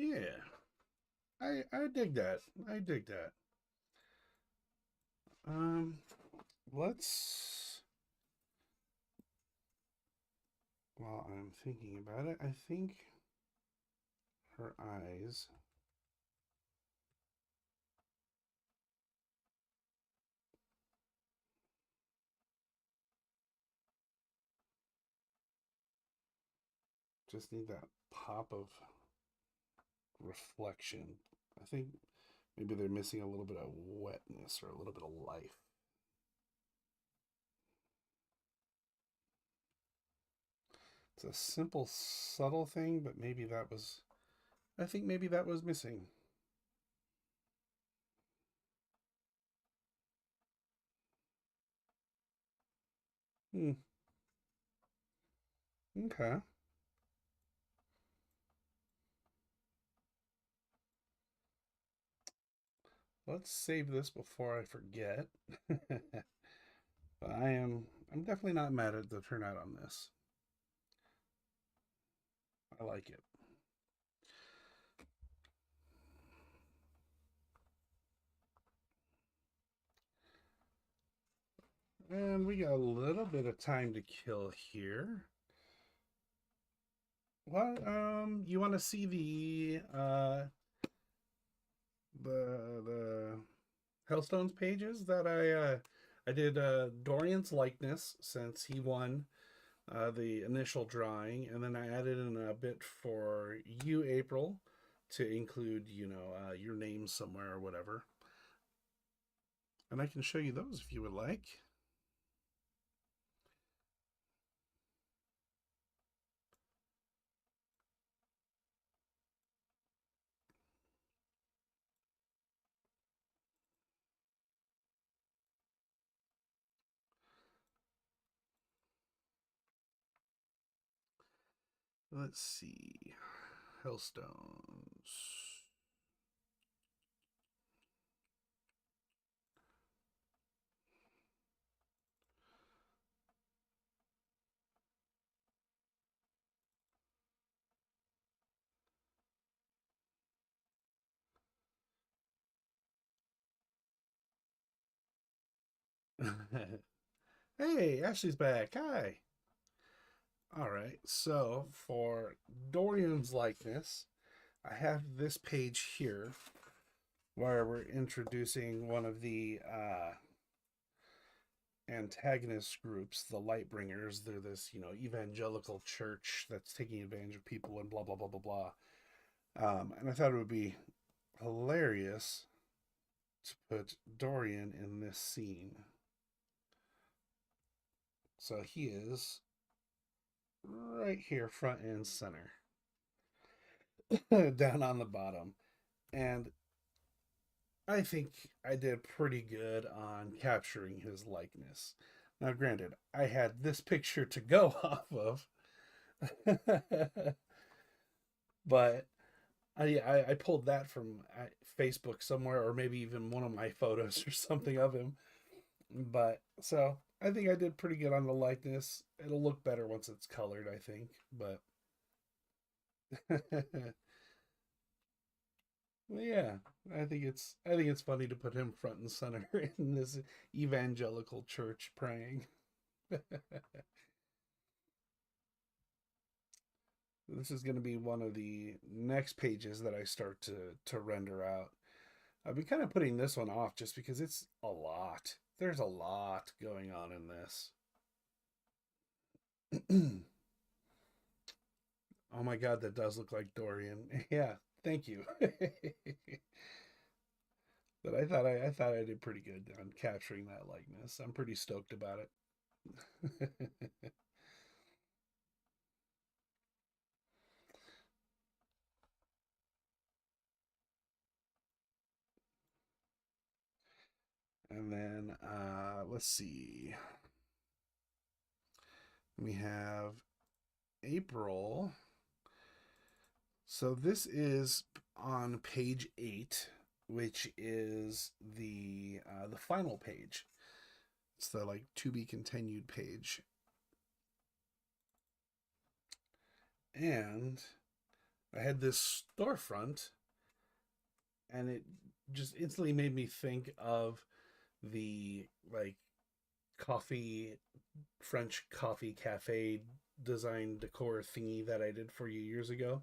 Yeah, I dig that. I dig that. Um, let's. While I'm thinking about it, I think her eyes. Just need that pop of reflection. I think maybe they're missing a little bit of wetness or a little bit of life. It's a simple, subtle thing, but maybe that was. I think maybe that was missing. Hmm. Okay. Let's save this before I forget. But I'm definitely not mad at the turnout on this. I like it. And we got a little bit of time to kill here. What you want to see the Hellstones pages that I did Dorian's likeness since he won the initial drawing, and then I added in a bit for you, April, to include your name somewhere or whatever. And I can show you those if you would like. Let's see. Hellstones. Hey, Ashley's back. Hi. All right. So for Dorian's likeness, I have this page here where we're introducing one of the antagonist groups, the Lightbringers. They're this, evangelical church that's taking advantage of people and blah blah blah blah blah. And I thought it would be hilarious to put Dorian in this scene. So he is right here, front and center, down on the bottom. And I think I did pretty good on capturing his likeness. Now, granted, I had this picture to go off of, but I pulled that from Facebook somewhere, or maybe even one of my photos or something of him. But so I think I did pretty good on the likeness. It'll look better once it's colored, I think. But well, yeah, I think it's funny to put him front and center in this evangelical church praying. This is going to be one of the next pages that I start to render out. I've been kind of putting this one off just because it's a lot. There's a lot going on in this. Oh my god, that does look like Dorian. Yeah, thank you. But I thought I did pretty good on capturing that likeness. I'm pretty stoked about it. And then let's see. We have April. So this is on page 8, which is the final page. It's the like to be continued page. And I had this storefront, and it just instantly made me think of the like coffee French coffee cafe design decor thingy that I did for you years ago.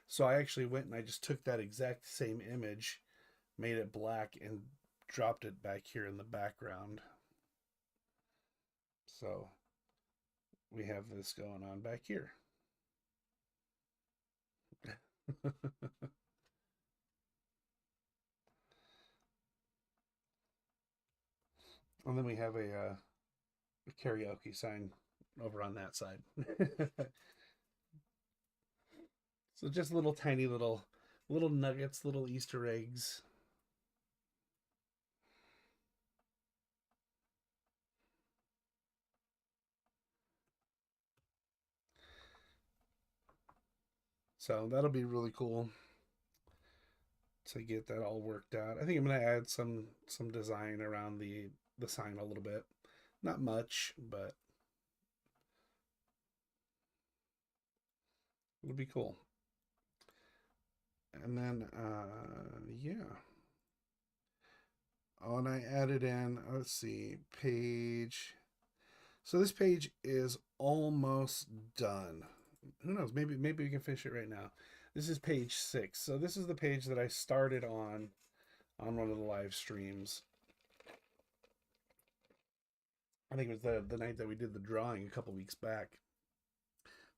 So I actually went and I just took that exact same image, made it black, and dropped it back here in the background. So we have this going on back here. And then we have a karaoke sign over on that side. So just little tiny little nuggets, little Easter eggs. So that'll be really cool to get that all worked out. I think I'm gonna add some design around the sign a little bit. Not much, but it'll be cool. And then yeah. Oh, and I added in, let's see, page. So this page is almost done. Who knows? Maybe we can finish it right now. This is page 6. So this is the page that I started on one of the live streams. I think it was the night that we did the drawing a couple weeks back.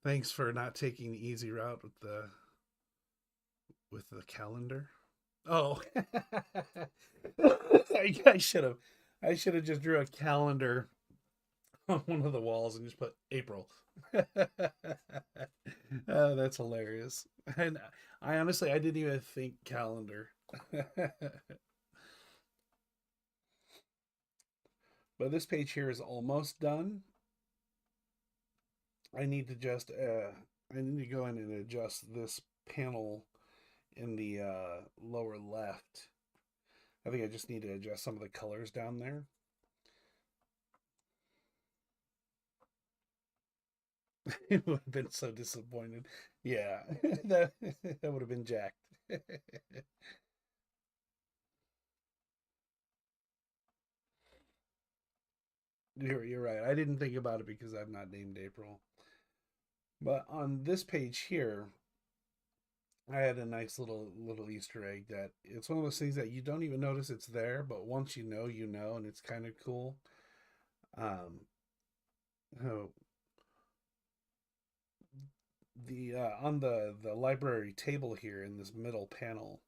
Thanks for not taking the easy route with the calendar. Oh, I should have. I should have just drew a calendar on one of the walls and just put April. Oh, that's hilarious. And I honestly, I didn't even think calendar. But this page here is almost done. I need to just I need to go in and adjust this panel in the lower left. I think I just need to adjust some of the colors down there. It would have been so disappointed. Yeah, that would have been jacked. You're right. I didn't think about it because I'm not named April. But on this page here, I had a nice little Easter egg that it's one of those things that you don't even notice it's there, but once you know, and it's kind of cool. Um, oh, the on the library table here in this middle panel,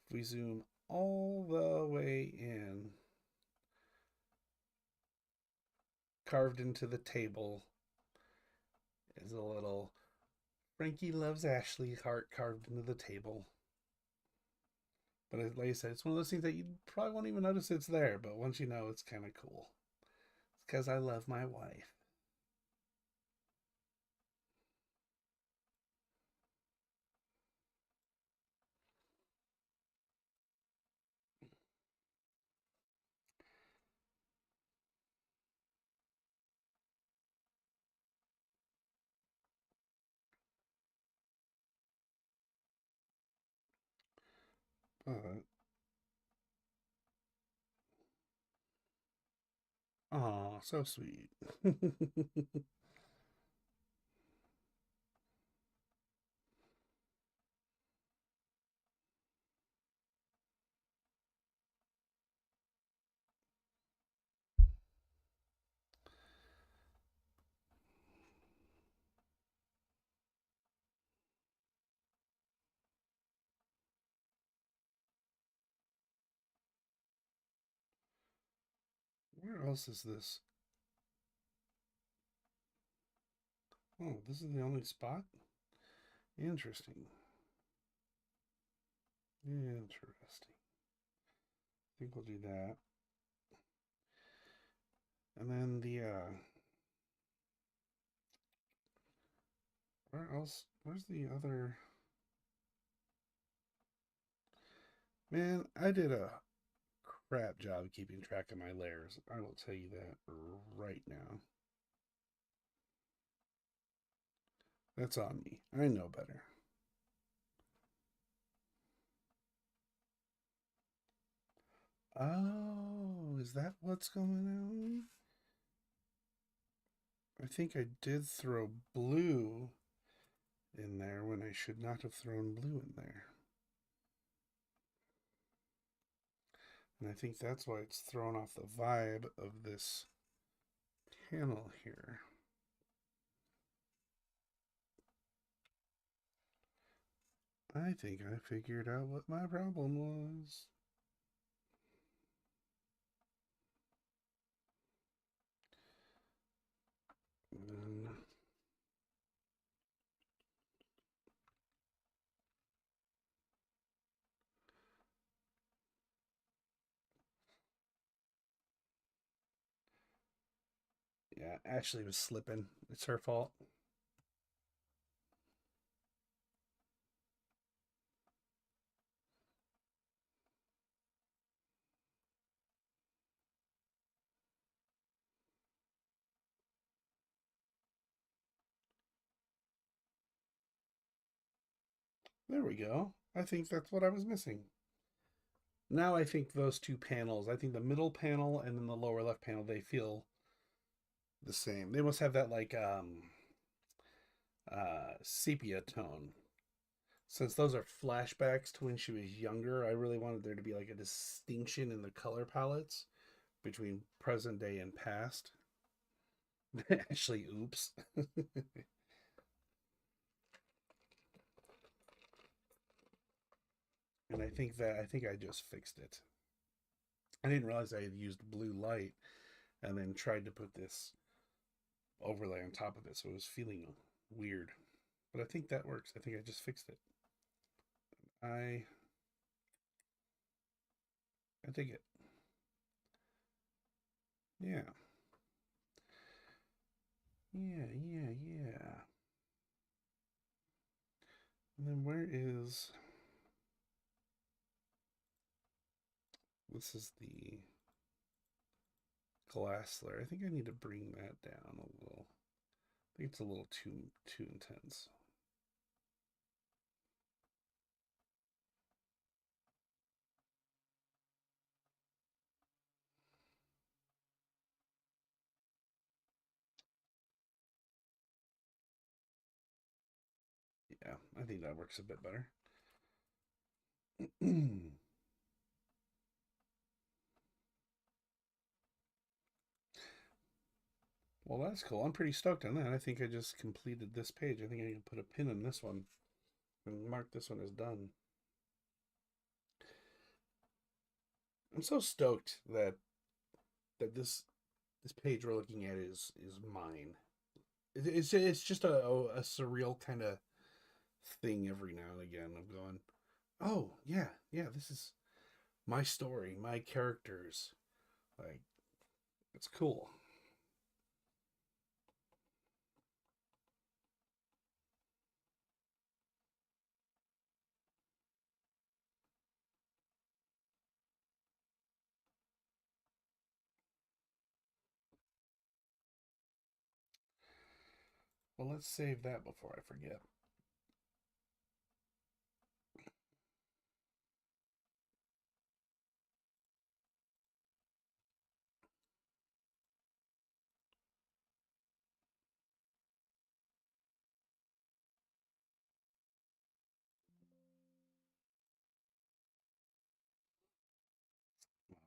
if we zoom all the way in, carved into the table is a little Frankie loves Ashley heart carved into the table. But like I said, it's one of those things that you probably won't even notice it's there, but once you know, it's kind of cool. It's because I love my wife. But, aw, so sweet. Where else is this? Oh, this is the only spot? Interesting. Interesting. I think we'll do that. And then where else? Where's the other? Man, I did a crap job keeping track of my layers. I will tell you that right now. That's on me. I know better. Oh, is that what's going on? I think I did throw blue in there when I should not have thrown blue in there. And I think that's why it's thrown off the vibe of this panel here. I think I figured out what my problem was. And yeah, Ashley was slipping. It's her fault. There we go. I think that's what I was missing. Now I think those two panels, I think the middle panel and then the lower left panel, they feel the same. They must have that like sepia tone. Since those are flashbacks to when she was younger, I really wanted there to be like a distinction in the color palettes between present day and past. Actually, oops. And I think I just fixed it. I didn't realize I had used blue light and then tried to put this overlay on top of it, so it was feeling weird. But I think that works. I think I just fixed it. I I dig it. Yeah. Yeah. And then where is this is the glass layer. I think I need to bring that down a little. I think it's a little too intense. Yeah, I think that works a bit better. Well, that's cool. I'm pretty stoked on that. I think I just completed this page. I think I can put a pin in this one and mark this one as done. I'm so stoked that This page we're looking at is mine. It's just a surreal kind of thing every now and again. I'm going, oh yeah, this is my story, my characters. Like, it's cool. Well, let's save that before I forget.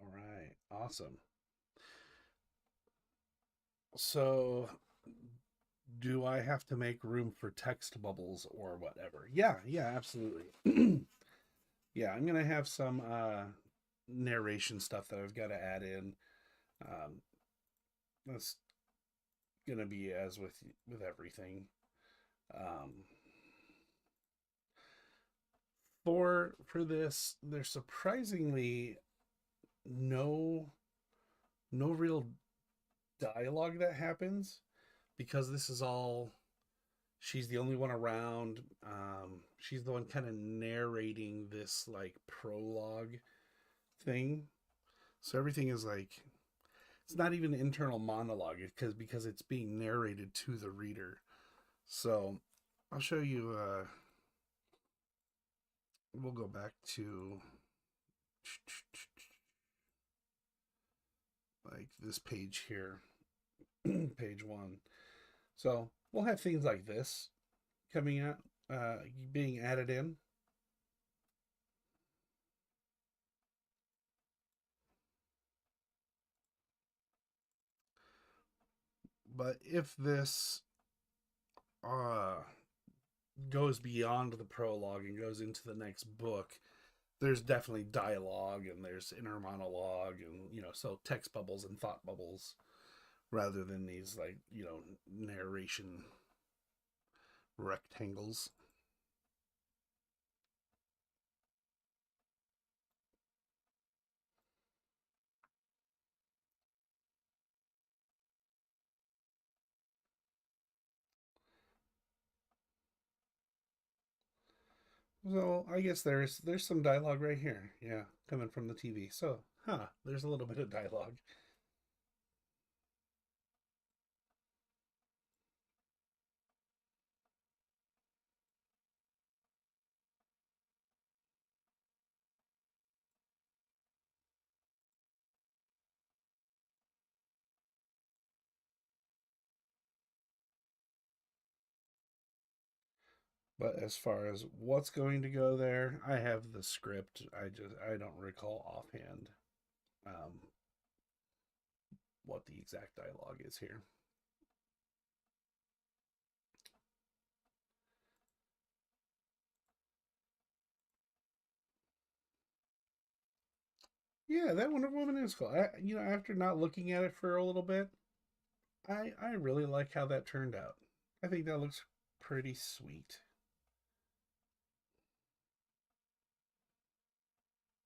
All right, awesome. So, do I have to make room for text bubbles or whatever? Yeah, absolutely. Yeah, I'm gonna have some narration stuff that I've got to add in. That's gonna be as with everything. Um, for this, there's surprisingly no no real dialogue that happens because this is all she's the only one around. She's the one kind of narrating this like prologue thing. So everything is like it's not even internal monologue because it's being narrated to the reader. So I'll show you. We'll go back to like this page here, page one. So we'll have things like this coming out, being added in. But if this uh, goes beyond the prologue and goes into the next book, there's definitely dialogue and there's inner monologue and so text bubbles and thought bubbles rather than these like narration rectangles. So I guess there's some dialogue right here. Yeah, coming from the TV. So, there's a little bit of dialogue. But as far as what's going to go there, I have the script. I don't recall offhand um, what the exact dialogue is here. Yeah, that Wonder Woman is cool. After not looking at it for a little bit, I really like how that turned out. I think that looks pretty sweet.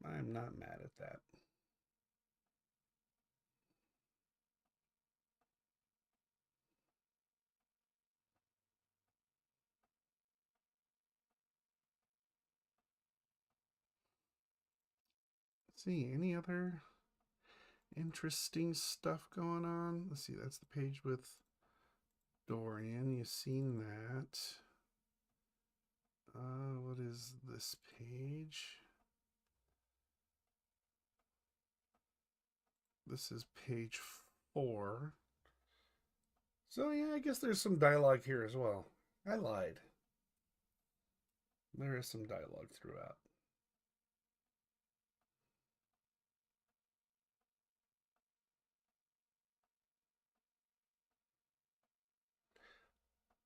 I'm not mad at that. Let's see, any other interesting stuff going on? Let's see, that's the page with Dorian. You've seen that. What is this page? This is page 4. So yeah, I guess there's some dialogue here as well. I lied. There is some dialogue throughout.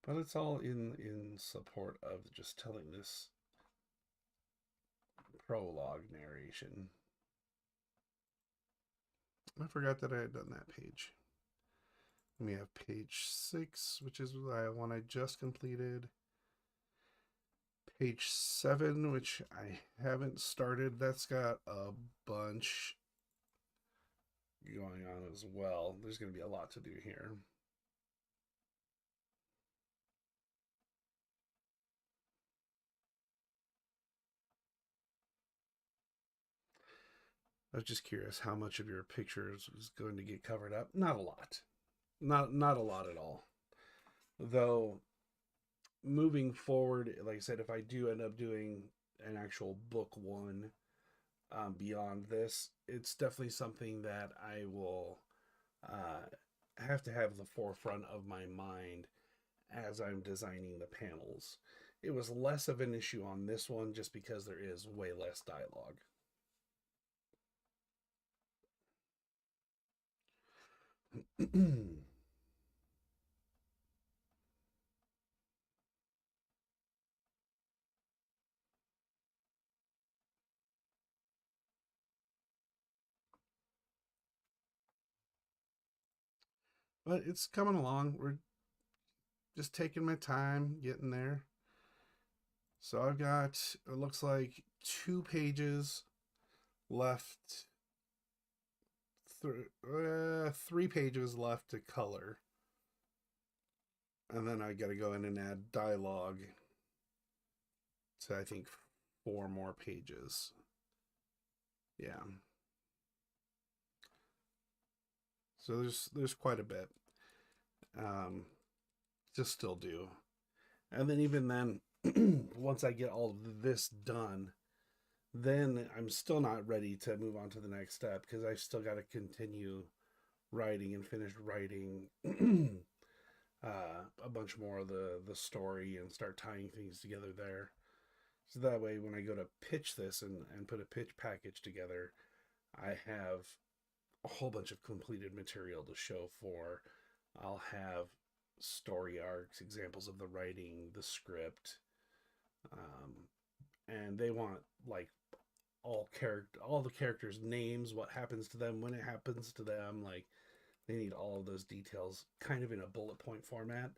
But it's all in support of just telling this prologue narration. I forgot that I had done that page. We have page 6, which is the one I just completed. Page 7, which I haven't started. That's got a bunch going on as well. There's going to be a lot to do here. I was just curious how much of your pictures is going to get covered up. Not a lot. Not a lot at all. Though moving forward, like I said, if I do end up doing an actual book one beyond this, it's definitely something that I will have to have the forefront of my mind as I'm designing the panels. It was less of an issue on this one just because there is way less dialogue. But it's coming along. We're just taking my time getting there. So I've got, it looks like 2 pages left, 3 pages left to color. And then I got to go in and add dialogue to, I think, 4 more pages. Yeah. So there's quite a bit to still do. And then even then, once I get all of this done, then I'm still not ready to move on to the next step because I've still got to continue writing and finish writing a bunch more of the story and start tying things together there. So that way, when I go to pitch this and put a pitch package together, I have a whole bunch of completed material to show for. I'll have story arcs, examples of the writing, the script, and they want like all the characters' names, what happens to them, when it happens to them. Like they need all of those details, kind of in a bullet point format.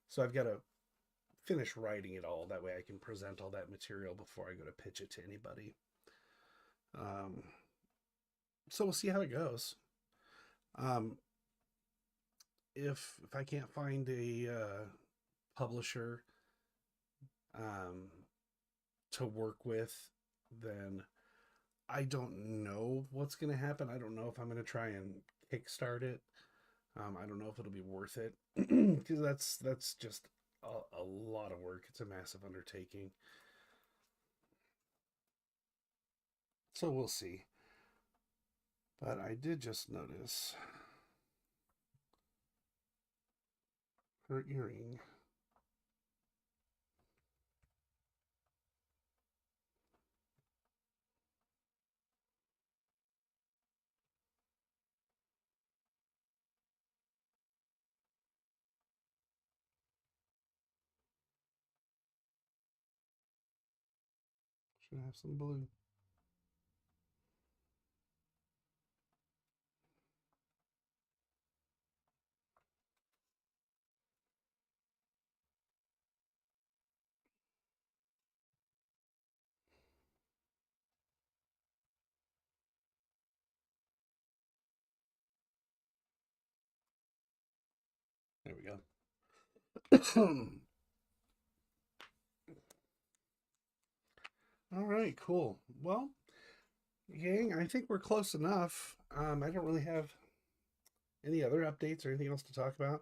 So I've got to finish writing it all. That way, I can present all that material before I go to pitch it to anybody. So we'll see how it goes. If I can't find a publisher to work with, then I don't know what's going to happen. I don't know if I'm going to try and kickstart it. I don't know if it'll be worth it because that's just a lot of work. It's a massive undertaking. So we'll see. But I did just notice her earring. Should have some blue. There we go. All right, cool. Well, gang, I think we're close enough. I don't really have any other updates or anything else to talk about.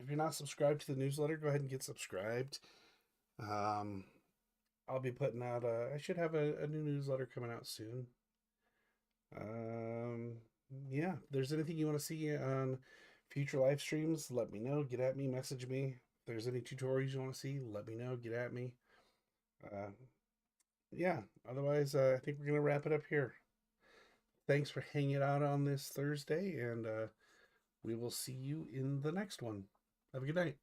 If you're not subscribed to the newsletter, go ahead and get subscribed. I'll be putting out I should have a new newsletter coming out soon. Yeah, if there's anything you want to see on future live streams, let me know. Get at me, message me. If there's any tutorials you want to see, let me know. Get at me. Yeah, otherwise, I think we're going to wrap it up here. Thanks for hanging out on this Thursday, and we will see you in the next one. Have a good night.